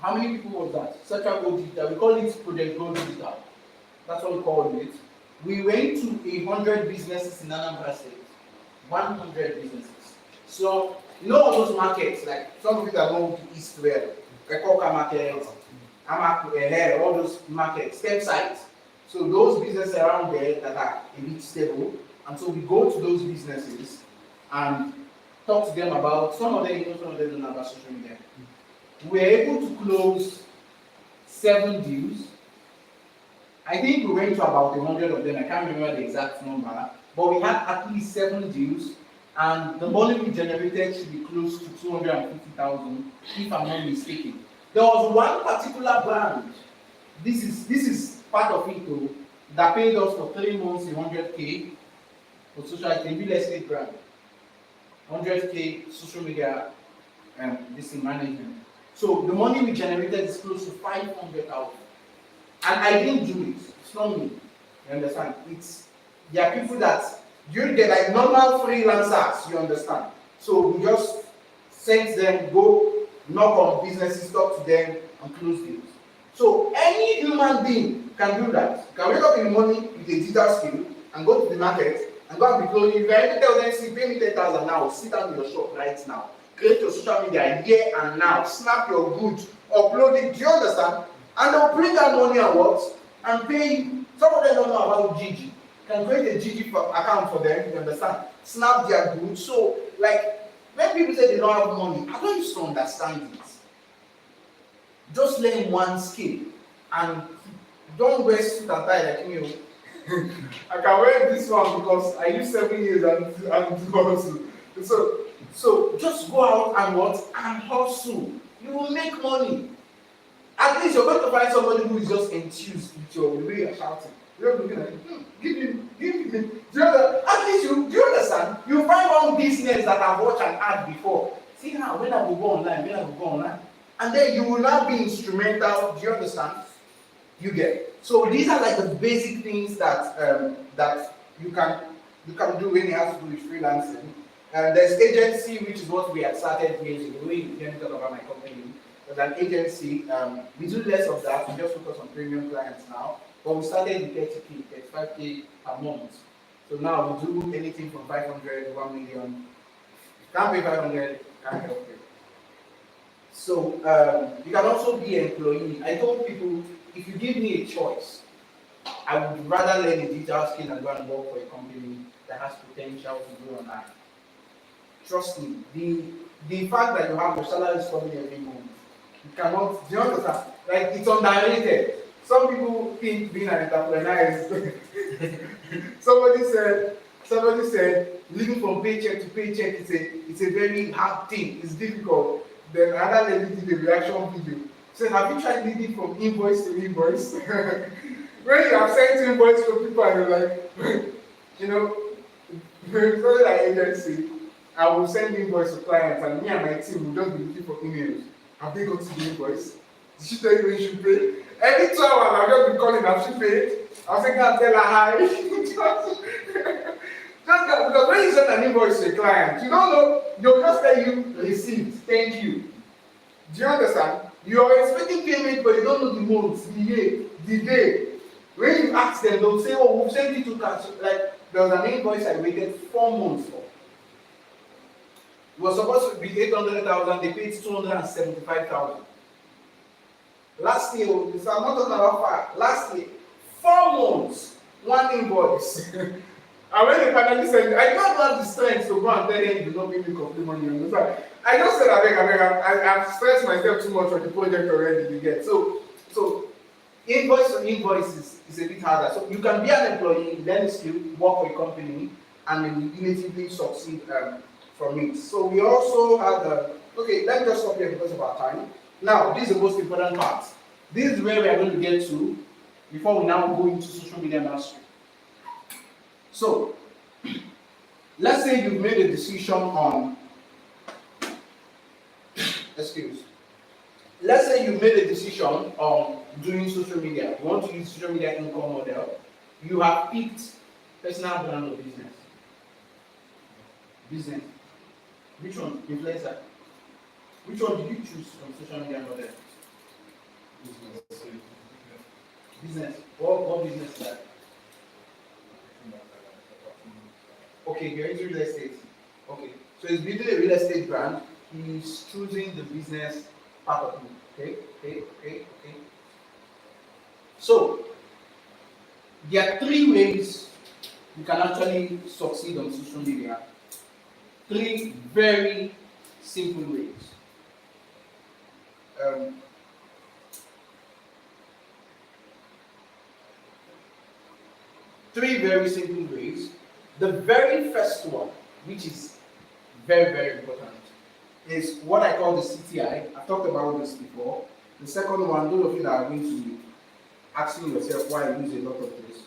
how many people was that? Central Go Digital, we call it Project Go Digital. That's what we call it. We went to 100 businesses in Anambra State. 100 businesses. So, you know all those markets, like some of you that know the East where, Ekoka Market, Amaku, all those markets, step sites. So those businesses around there that are a bit stable, and so we go to those businesses and talk to them about, some of them, some of them don't know about social media. We were able to close 7 deals. I think we went to about 100 of them. I can't remember the exact number, but we had at least 7 deals, and the money we generated should be close to 250,000, if I'm not mistaken. There was one particular brand. This is part of it though, that paid us for 3 months 100K for social real estate brand. 100K social media this in management. So the money we generated is close to 500,000. And I didn't do it. It's not me. You understand? There are people that they're like normal freelancers, you understand? So we just sent them, go knock on businesses, talk to them, and close deals. So any human being can do that. You can wake up in the morning with a digital skill and go to the market and go and be closing. If you ever tell them, see, pay me 10,000 now, sit down in your shop right now, create your social media here and now, snap your goods, upload it, do you understand? And they'll bring that money and what? And pay you. Some of them don't know about Gigi. Can create a Gigi account for them, you understand? Snap their goods. So, like, when people say they don't have money, I don't used to understand it. Just learn one skill and don't wear suit and tie like me. I can wear this one because I used 7 years and hustle. So just go out and what? And hustle. You will make money. At least you're going to find somebody who is just enthused with your way you're shouting. You're looking at give me. At least do you understand? You find one business that I've watched an ad before. See now, when I will go online. And then you will now be instrumental. Do you understand? You get. So these are like the basic things that that you can do when you have to do with freelancing. There's agency, which is what we had started years ago. You can talk about my company. There's an agency. We do less of that. We just focus on premium clients now. But we started with 30K, 35K per month. So now we do anything from 500, 1 million. Can't pay 500, can't help you. So you can also be an employee. I told people, if you give me a choice, I would rather learn a digital skill and go and work for a company that has potential to grow online. Trust me, the fact that you have your salary is coming every month, you cannot, do you understand? Like, it's underrated. Some people think being an entrepreneur is somebody said living from paycheck to paycheck it's a very hard thing, it's difficult. Then another lady did a reaction video. Said, have you tried living from invoice to invoice? When you have sent invoice to people and you're like, you know, it's not like agency. I will send invoice to clients and me and my team will just be looking for emails. Have they got to the invoice? Did she tell you when she paid? Every 2 hours I'll just be calling, have she paid? I'll say, can't tell her hi. Because when you send an invoice to a client, you don't know, they'll just tell you received, thank you. Do you understand? You are expecting payment, but you don't know the month, the year, the day. When you ask them, they'll say, oh, we'll send it to cash. Like, there was an invoice I waited 4 months for. It was supposed to be 800,000, they paid 275,000. Last year, so I'm not talking about far. Last year, 4 months, 1 invoice. And when they finally sent it, I don't have the strength to go and tell them you don't pay me complete money. I just said, I've stressed myself too much on the project already, you get. So invoice to invoice is a bit harder. So you can be an employee, learn a skill, work for a company, and then immediately succeed from it. So we also have okay, let me just stop here because of our time. Now, this is the most important part. This is where we are going to get to before we now go into social media mastery. So, let's say you've made a decision on, let's say you made a decision on doing social media. You want to use social media income model. You have picked personal brand or business. Business. Which one? Influencer. Which one did you choose from social media model? Business. What business is that? Okay, you're into real estate. Okay. So he's building a real estate brand. He's choosing the business part of it. Okay. So there are three ways you can actually succeed on social media. Three very simple ways. Three very simple ways. The very first one, which is very, very important, is what I call the CTI. I've talked about this before. The second one, those of you that are going to be asking yourself why I use a lot of this.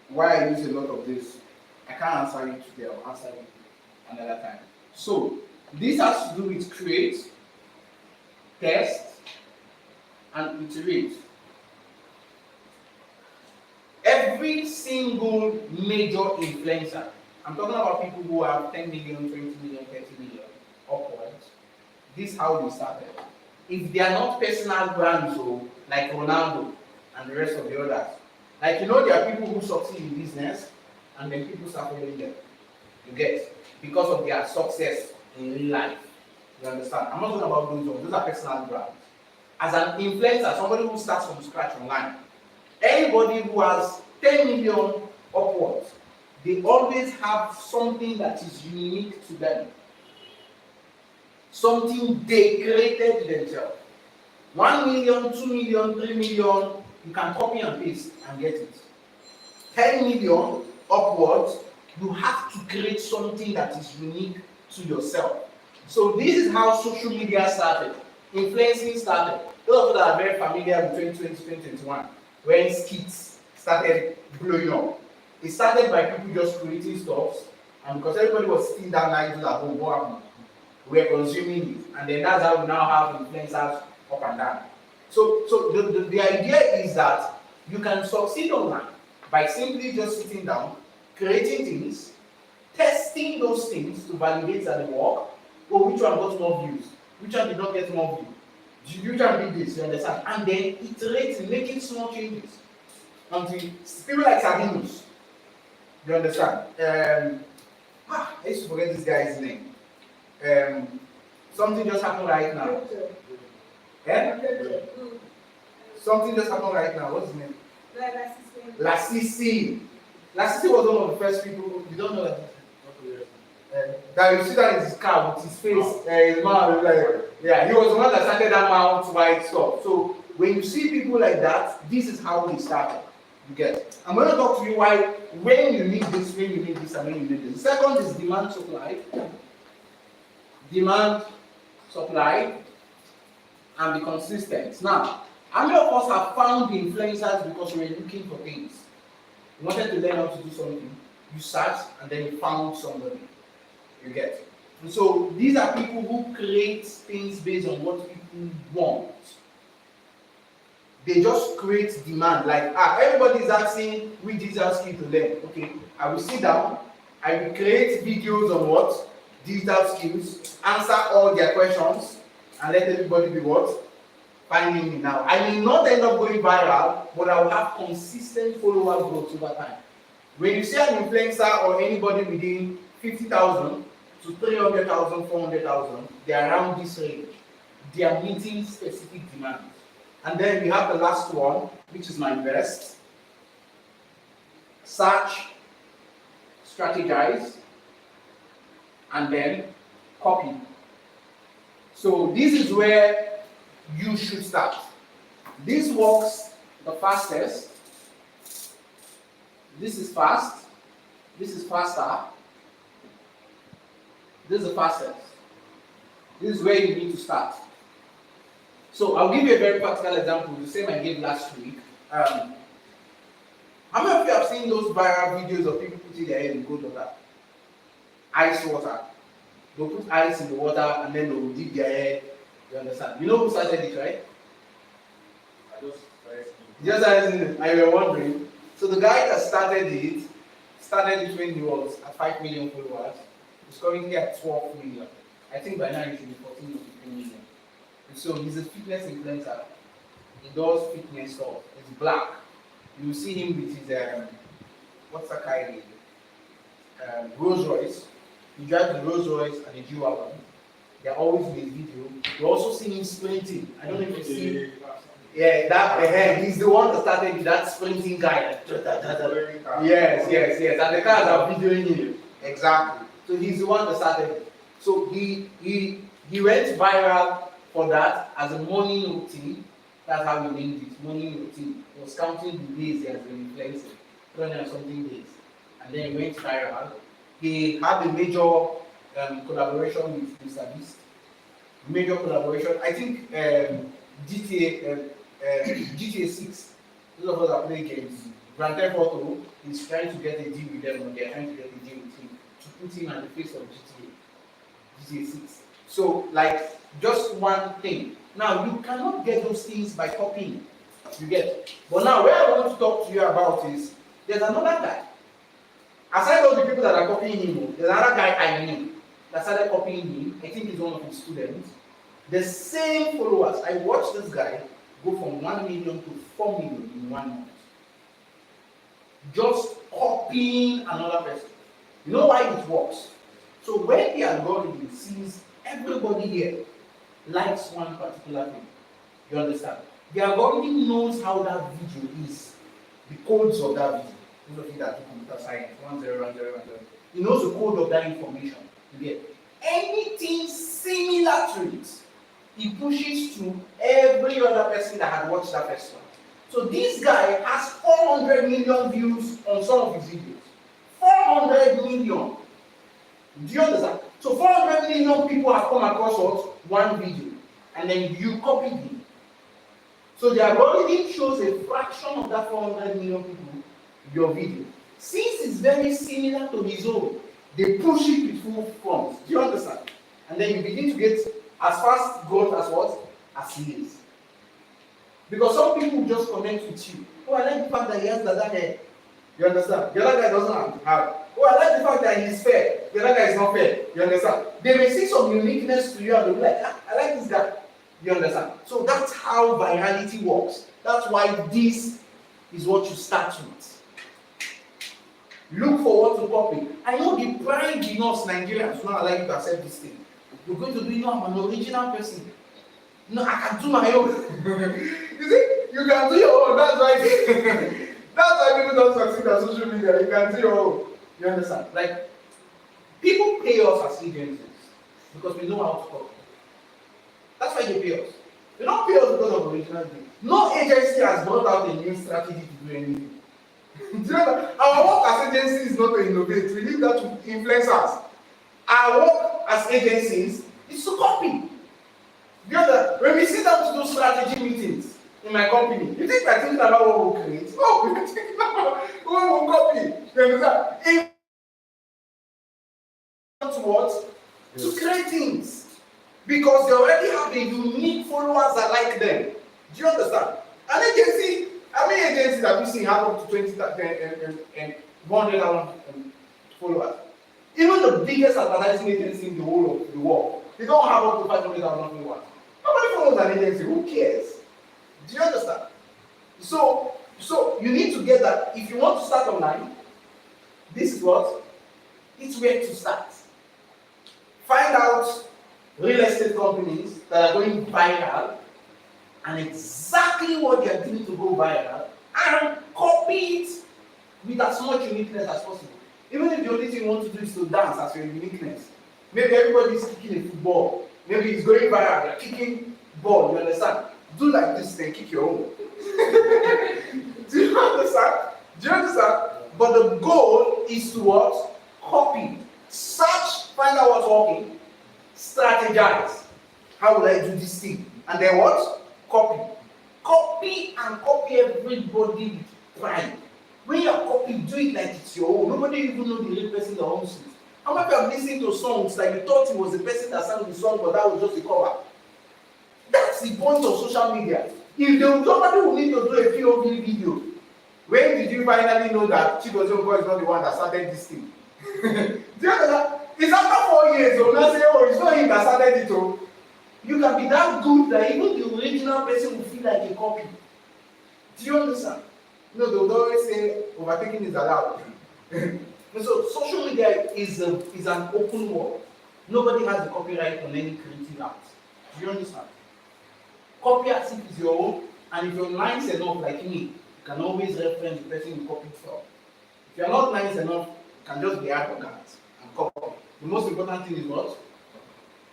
Why I use a lot of this, I can't answer you today, I'll answer you another time. So, this has to do with create, test, and iterate. Every single major influencer, I'm talking about people who have 10 million, 20 million, 30 million upwards, this is how they started. If they are not personal brands, so like Ronaldo and the rest of the others, like there are people who succeed in business and then people start following them. You get? Because of their success in real life. You understand? I'm not talking about those are personal brands. As an influencer, somebody who starts from scratch online, anybody who has 10 million upwards, they always have something that is unique to them. Something they created themselves. 1 million, 2 million, 3 million, you can copy and paste and get it. 10 million upwards, you have to create something that is unique to yourself. So this is how social media started. Influencing started. Those of you that are very familiar with 2020, 2021, when skits started blowing up. It started by people just creating stuff, and because everybody was sitting down like this at home, what happened? We were consuming it, and then that's how we now have influencers up and down. So the idea is that you can succeed online by simply just sitting down, creating things, testing those things to validate that they work. Oh, which one got more views? Which one did not get more views? Which one did this? You understand? And then iterate, making small changes until people like Sabinus. You understand? I used to forget this guy's name. Something just happened right now. Something just happened right now. What's his name? Lasisi. Lasisi was one of the first people. You don't know that? That you see that in his car with his face, his mouth, yeah, he was the one that started that mouth white stuff. So when you see people like that, this is how they started. You get? I'm going to talk to you why when you need this, when you need this, and when you need this. The second is demand supply. Demand supply and be consistent. Now, how many of us have found influencers because we were looking for things? You wanted to learn how to do something, you searched and then you found somebody. You get? And so these are people who create things based on what people want. They just create demand. Like, everybody is asking which digital skill to learn. Okay, I will sit down, I will create videos on what? Digital skills, answer all their questions, and let everybody be what? Finding me now. I may not end up going viral, but I will have consistent follower growth over time. When you see an influencer or anybody within 50,000 to 300,000, 400,000, they are around this range. They are meeting specific demands. And then we have the last one, which is my best. Search, strategize, and then copy. So this is where you should start. This works the fastest. This is fast. This is faster. This is the fastest. This is where you need to start. So I'll give you a very practical example, the same I gave last week. How many of you have seen those viral videos of people putting their head in cold water? Ice water. They'll put ice in the water and then they'll dip their head. You understand? You know who started it, right? I just started Just started it, and you were wondering. So the guy that started it when he was at 5 million followers. He's currently at 12 million. I think by now he should be 14 or 15 million. And so he's a fitness influencer. He does fitness stuff. He's black. You will see him with his what's that car name? Rolls Royce. He drives the Rolls Royce and the G-Wagon. They're always in his video. You also see him sprinting. I don't know if you see. Yeah, that he's the one that started with that sprinting guy. Yes. And the cars are videoing him. Exactly. So he's the one that started it. So he went viral for that as a morning routine. That's how we named it, morning routine. He was counting the days he has been influencing, 20 and something days. And then he went viral. He had a major collaboration with Mr. Beast. Major collaboration. I think GTA 6. Those of us that play games. Grand Theft Auto is trying to get a deal with them, or they're trying to get a deal with him to put him at the face of GTA 6. So, like, just one thing. Now, you cannot get those things by copying. You get. But now, where I want to talk to you about is there's another guy. Aside all the people that are copying him, there's another guy I knew that started copying him. I think he's one of his students. The same followers. I watched this guy go from 1 million to 4 million in 1 month. Just copying another person. You know why it works? So when the algorithm sees everybody here likes one particular thing, you understand? The algorithm knows how that video is, the codes of that video. Those of you that do computer science, 101010. He knows the code of that information. You get anything similar to it, he pushes to every other person that had watched that first one. So this guy has 400 million views on some of his videos. 400 million. Do you understand? So 400 million people have come across one video, and then you copied it. So the algorithm shows a fraction of that 400 million people your video. Since it's very similar to his own, they push it with full front. Do you understand? And then you begin to get as fast growth as what? As he is. Because some people just connect with you. Oh, I like the fact that he has that hair. You understand? The other guy doesn't have. Oh, I like the fact that he's fair. The other guy is not fair. You understand? They may see some uniqueness to you and they'll be like, I like this guy. You understand? So that's how virality works. That's why this is what you start with. Look for what to copy. I know the pride in us Nigerians do not allow you to accept this thing. You're going to do, I'm an original person. No, I can do my own. You see, you can do your own. That's why. That's why people don't succeed on social media. You can do your own. You understand? Like, people pay us as agencies because we know how to copy. That's why they pay us. They don't pay us because of original thing. No agency has brought out a new strategy to do anything. Do you know, our work as agencies is not to innovate. We leave that to influencers. Our work as agencies is to copy. The other, when we sit down to do strategy meetings in my company, you think we're thinking about what we'll create? No, we're thinking about what we'll copy. You understand? To what? Yes. To create things. Because they already have the unique followers that like them. Do you understand? An agency, how many agencies have you seen have up to 20 and 100,000 followers? Even the biggest advertising agency in the whole of the world, they don't have up to 500,000 followers. Nobody follows an agency. Who cares? Do you understand? So you need to get that. If you want to start online, this is what? It's where to start. Find out real estate companies that are going viral and exactly what they are doing to go viral and copy it with as much uniqueness as possible. Even if the only thing you want to do is to dance as your uniqueness. Maybe everybody is kicking a football. Maybe it's going viral, you're kicking ball, you understand? Do like this, then kick your own. Do you understand? Do you understand? But the goal is to what? Copy. Search, find out what's working, strategize. How will I do this thing? And then what? Copy. Copy and copy everybody with pride. When you're copying, do it like it's your own. Nobody even knows the real person that owns it. How many people have listened to songs like you thought it was the person that sang the song, but that was just the cover? That's the point of social media. If somebody will need to do a POV video, when did you finally know that Chigozie is not the one that started this thing? Do you understand? It's after 4 years, so now say, oh, it's not him that started it. Oh. You can be that good that even the original person will feel like a copy. Do you understand? No, they would always say overtaking is allowed. So social media is an open world. Nobody has the copyright on any creative act. Do you understand? Copy as if it's your own, and if you're nice enough like me, you can always reference the person you copied from. If you're not nice enough, you can just be arrogant and copy. The most important thing is what?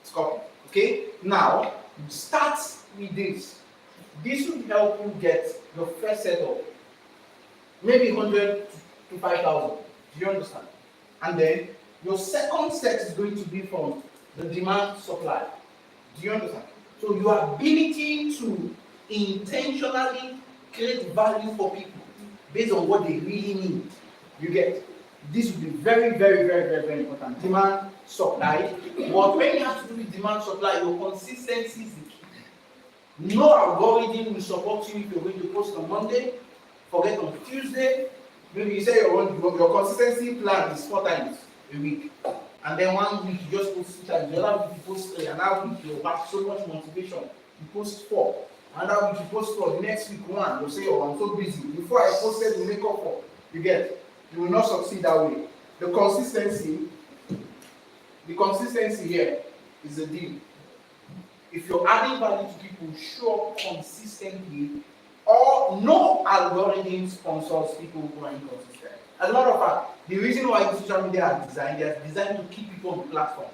It's copy. Okay? Now, start with this. This will help you get your first setup. Maybe 100 to 5,000. Do you understand? And then your second set is going to be from the demand supply. Do you understand? So your ability to intentionally create value for people based on what they really need. You get? This will be very, very, very, very, very important. Demand supply. But when you have to do with demand supply, your consistency is the key. No algorithm will support you if you're going to post on Monday, forget on Tuesday. Maybe you say your consistency plan is 4 times a week. And then 1 week you just post 2 times, the other week you post 3, another week you have so much motivation, you post 4, another week you post 4, the next week 1, you say, oh, I'm so busy. Before I posted, you make up for. You get? You will not succeed that way. The consistency here is the deal. If you're adding value to people, show up consistently, or no algorithm sponsors people who are inconsistent. As a matter of fact, the reason why social media are designed, they are designed to keep people on the platform.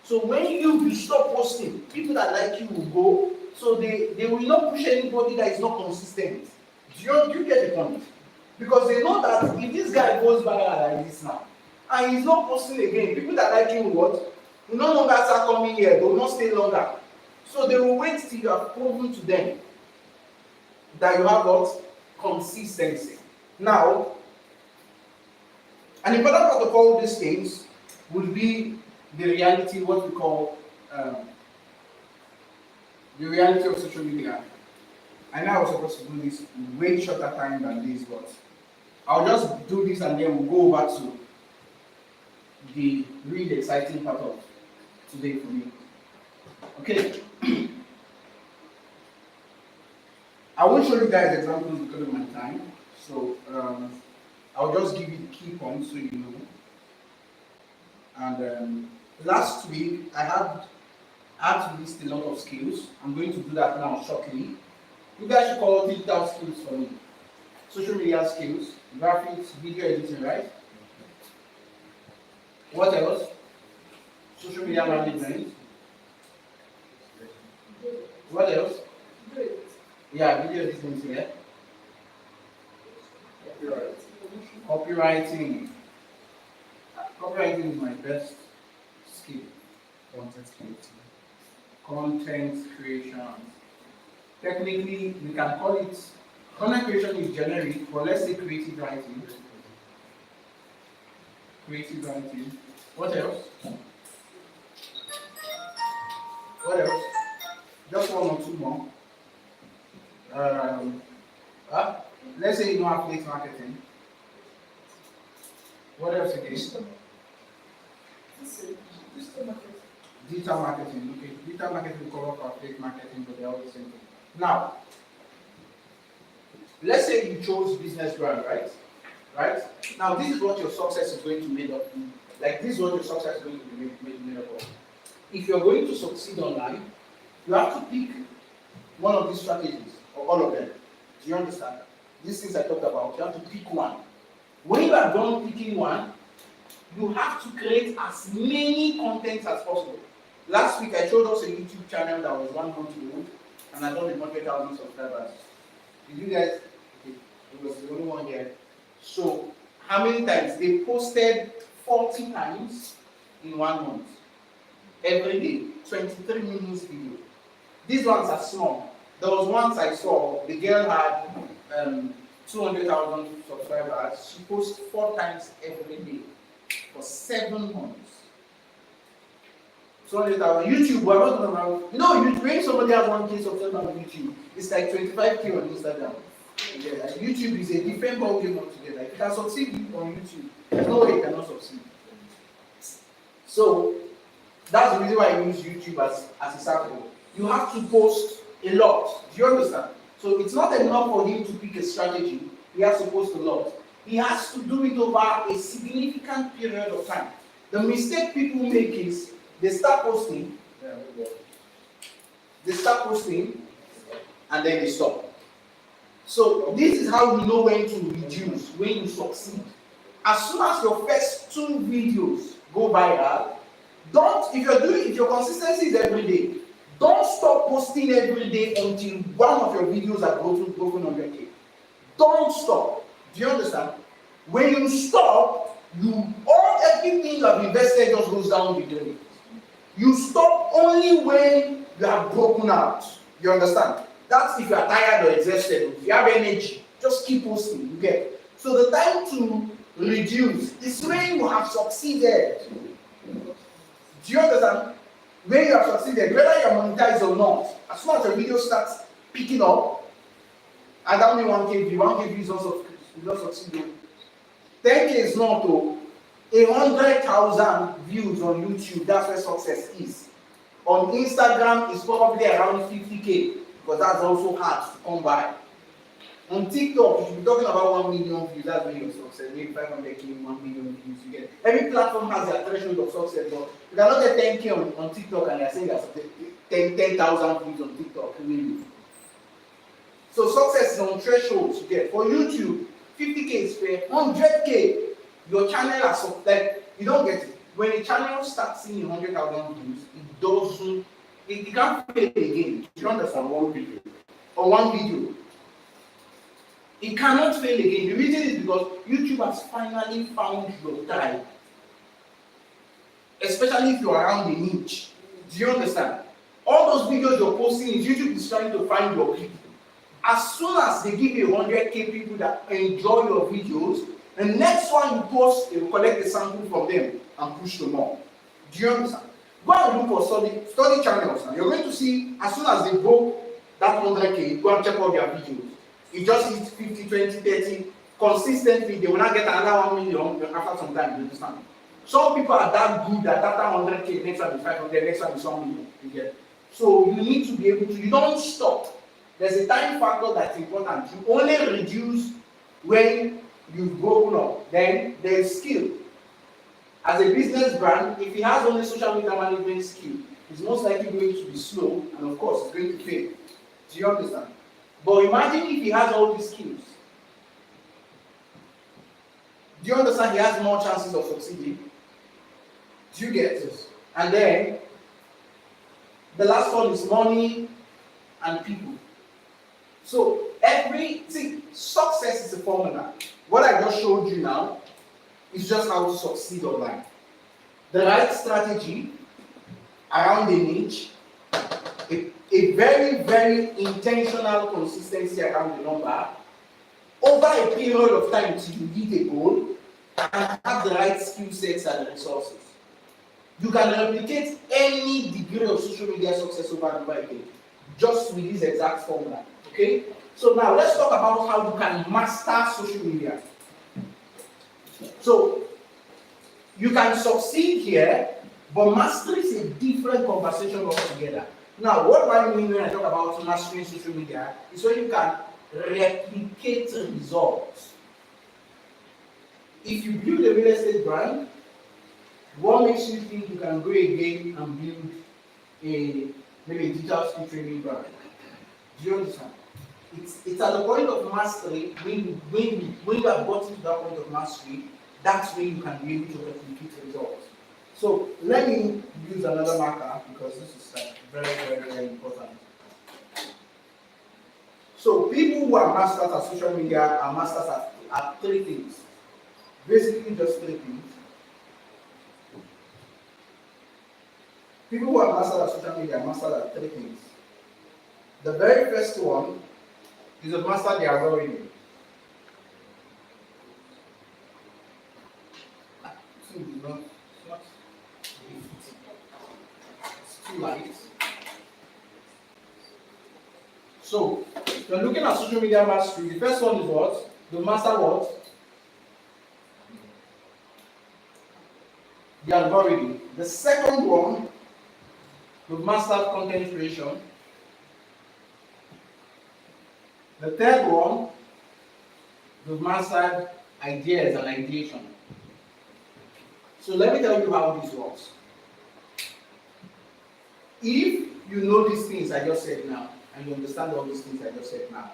So when you stop posting, people that like you will go, so they will not push anybody that is not consistent. Do you get the point? Because they know that if this guy goes viral like this now, and he's not posting again, people that like him will what? Will no longer start coming here, they will not stay longer. So they will wait till you have proven to them that you have what? Consistency. Now, an important part of all these things would be the reality, what we call the reality of social media. I know I was supposed to do this in way shorter time than this, but I'll just do this and then we'll go over to the really exciting part of today for me. Okay. I won't show you guys examples because of my time, so I'll just give you the key points so you know. And last week I had to list a lot of skills. I'm going to do that now shortly. You guys should call digital skills for me. Social media skills, graphics, video editing, right? What else? Social media management. What else? Yeah, video editing here. Copywriting. Copywriting is my best skill. Content creation. Technically, we can call it, content creation is generic, but let's say creative writing. Creative writing. What else? What else? Just 1 or 2 more. Let's say you know affiliate marketing. What else again? Digital marketing. Okay, digital marketing will cover for affiliate marketing, but they're all the same thing. Now, let's say you chose business brand, right? Right? Now, this is what your success is going to be made up. Like this is what your success is going to be made up of. If you're going to succeed online, you have to pick one of these strategies, or all of them. Do you understand? These things I talked about, you have to pick one. When you are done picking one, you have to create as many contents as possible. Last week I showed us a YouTube channel that was 1 month old, and I got 100,000 subscribers. Did you guys? Okay, it was the only one here. So, how many times? They posted 40 times in 1 month. Every day, 23 minutes video. These ones are small. There was once I saw, the girl had 200,000 subscribers. She posts 4 times every day for 7 months. 200,000. YouTube, we're not talking about, when somebody has 1K subscribers on YouTube, it's like 25K on Instagram. Yeah, like YouTube is a different ballgame altogether. If you can succeed on YouTube, there's no way you cannot succeed. So that's the reason why I use YouTube as a sample. You have to post a lot. Do you understand? So it's not enough for him to pick a strategy. He has to post a lot. He has to do it over a significant period of time. The mistake people make is they start posting, and then they stop. So this is how you know when to reduce, when you succeed. As soon as your first 2 videos go viral, if your consistency is every day, don't stop posting every day until one of your videos are broken 100K. Don't stop. Do you understand? When you stop, everything you have invested just goes down the drain. You stop only when you have broken out. You understand? That's if you are tired or exhausted. If you have energy, just keep posting. You get. So the time to reduce is when you have succeeded. Do you understand? When you have succeeded, whether you are monetized or not, as soon as your video starts picking up, and that means 1K view, 1K view is not succeeding. 10K is not though. 100,000 views on YouTube, that's where success is. On Instagram, it's probably around 50K, because that's also hard to come by. On TikTok, you should be talking about 1 million views, that's when you're success. Maybe 500K, 1 million views, you get. Every platform has their threshold of success, but you cannot get 10K on TikTok and they're saying that's 10,000 views on TikTok, really. So success is on thresholds, you get. For YouTube, 50K is fair, 100K, your channel has, you don't get it. When a channel starts seeing 100,000 views, it can't fail again. Do you understand? One video. It cannot fail again. The reason is because YouTube has finally found your tribe. Especially if you're around the niche. Do you understand? All those videos you're posting, YouTube is trying to find your people. As soon as they give you 100K people that enjoy your videos, the next one you post, they will collect a sample from them and push them on. Do you understand? Go and look for study channels now. You're going to see, as soon as they broke that 100K, go and check out their videos. It just hits 50, 20, 30, consistently, they will not get another 1 million after some time, you understand? Some people are that good that after 100K, next one is 500, next one is 1 million, you get. So you need to be able to, you don't stop. There's a time factor that's important. You only reduce when you've broken up. Then there's skill. As a business brand, if he has only social media management skill, it's most likely going to be slow, and of course, it's going to fail. Do you understand? But imagine if he has all these skills. Do you understand? He has more chances of succeeding. Do you get this? And then, the last one is money and people. So, success is a formula. What I just showed you now is just how to succeed online. The right strategy around the niche, a very, very intentional consistency around the number, over a period of time till you hit a goal, and have the right skill sets and resources. You can replicate any degree of social media success over and over again, just with this exact formula. Okay? So now let's talk about how you can master social media. So you can succeed here, but mastery is a different conversation altogether. Now, what do I mean when I talk about mastering social media? Is when you can replicate results. If you build a real estate brand, what makes you think you can go again and build maybe a digital skill training brand? Do you understand? It's at the point of mastery, when you have gotten to that point of mastery, that's when you can be able to replicate results. So let me use another marker because this is very, very, very important. So people who are masters at social media are masters at 3 things. Basically just 3 things. People who are masters at social media are masters at 3 things. The very first one is to master their algorithm. 2 lights. So, you're looking at social media mastery. The first one is what? The master what? The algorithm. The second one, the master content creation. The third one, the mastered ideas and ideation. So let me tell you how this works. If you know these things I just said now, and you understand all these things I just said now,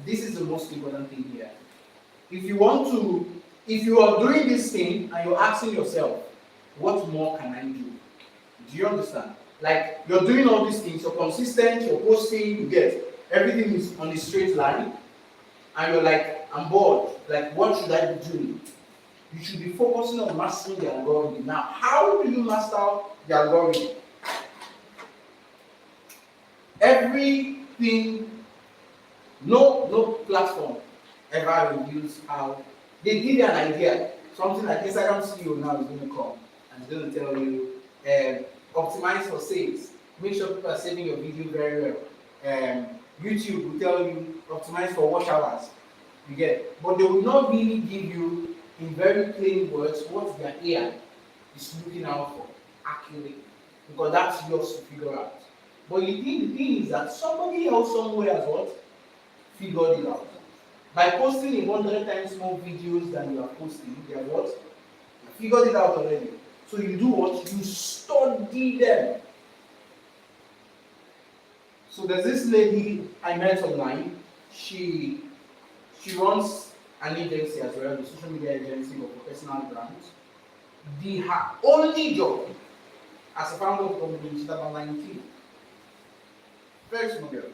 this is the most important thing here. If you are doing this thing and you're asking yourself, what more can I do? Do you understand? Like, you're doing all these things, you're consistent, you're posting, you get everything is on a straight line, and you're like, I'm bored. Like, what should I be doing? You should be focusing on mastering the algorithm. Now, how do you master the algorithm? Everything, no platform ever reviews how they give you an idea. Something like Instagram CEO now is going to come and it's going to tell you, optimize for sales. Make sure people are saving your video very well. YouTube will tell you optimize for watch hours. You get, but they will not really give you in very plain words what their AI is looking out for accurately, because that's yours to figure out. But the thing is that somebody else somewhere has what? Figured it out. By posting 100 times more videos than you are posting, they have what? Figured it out already. So you do what? You study them. So there's this lady I met online. She runs an agency as well, a social media agency for personal brands. Her only job as a founder of the company, she's about 19. Very small girl.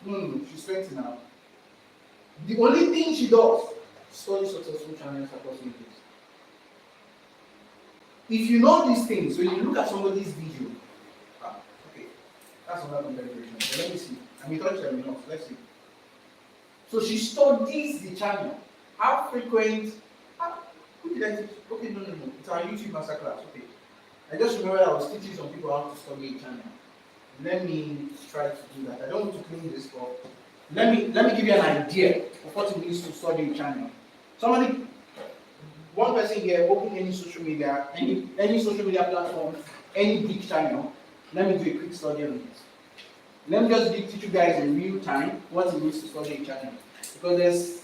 No, she's 20 now. The only thing she does is study successful channels across YouTube. If you know these things, when you look at somebody's video, okay, that's another comparison. But let me see. I mean, touch them enough. Let's see. So she studies the channel. How frequent? Who did I teach? Okay, no. It's our YouTube masterclass. Okay. I just remember I was teaching some people how to study a channel. Let me try to do that. I don't want to clean this, but let me give you an idea of what it means to study a channel. One person here, open any social media, any social media platform, any big channel. Let me do a quick study on this. Let me just teach you guys in real time what it means to study a channel. Because there's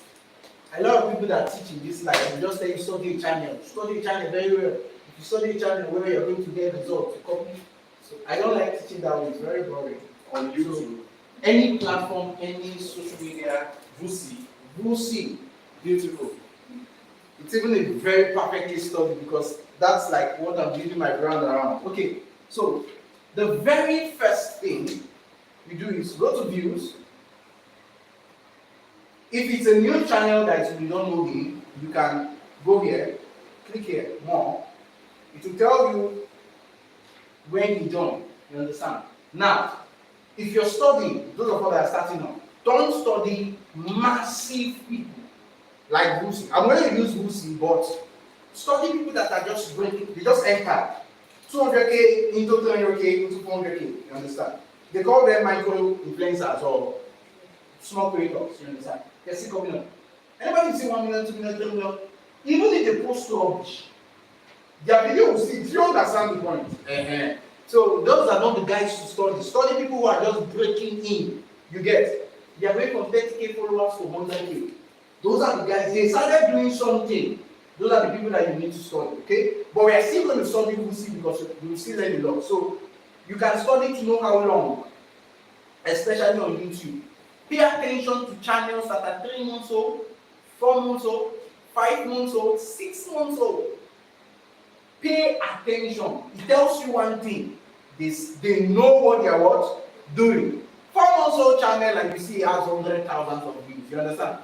a lot of people that teach in this life, and just say you study a channel. Study a channel very well. If you study a channel where you're going to get results, to copy. So I don't like teaching that way, it's very boring. On YouTube. So, any platform, any social media, VC, beautiful. It's even a very perfect case study because that's like what I'm building my brand around. Okay, so the very first thing you do is go to views. If it's a new channel that you don't know in, you can go here, click here, more. It will tell you when you join. You understand? Now, if you're studying, those of us that are starting up, don't study massive people like Vusi. I'm going to use Vusi, but study people that are just breaking, they just enter 200k into 300k into 400k. You understand? They call them micro influencers or small creators. You understand? They're still coming up. Anybody see 1 million, 2 million, 3 million? Even if they post rubbish, their video will see. Do you understand the point? So those are not the guys to study. Study people who are just breaking in. You get? They are going from 30k followers to 100k. Those are the guys. They started doing something. Those are the people that you need to study. Okay? But we are still going to study VC because you will still learn a lot. So you can study to know how long, especially on YouTube. Pay attention to channels that are 3 months old, 4 months old, 5 months old, 6 months old. Pay attention. It tells you one thing. They know what they are doing. 4 months old channel, like you see, has 100,000 of views. You understand?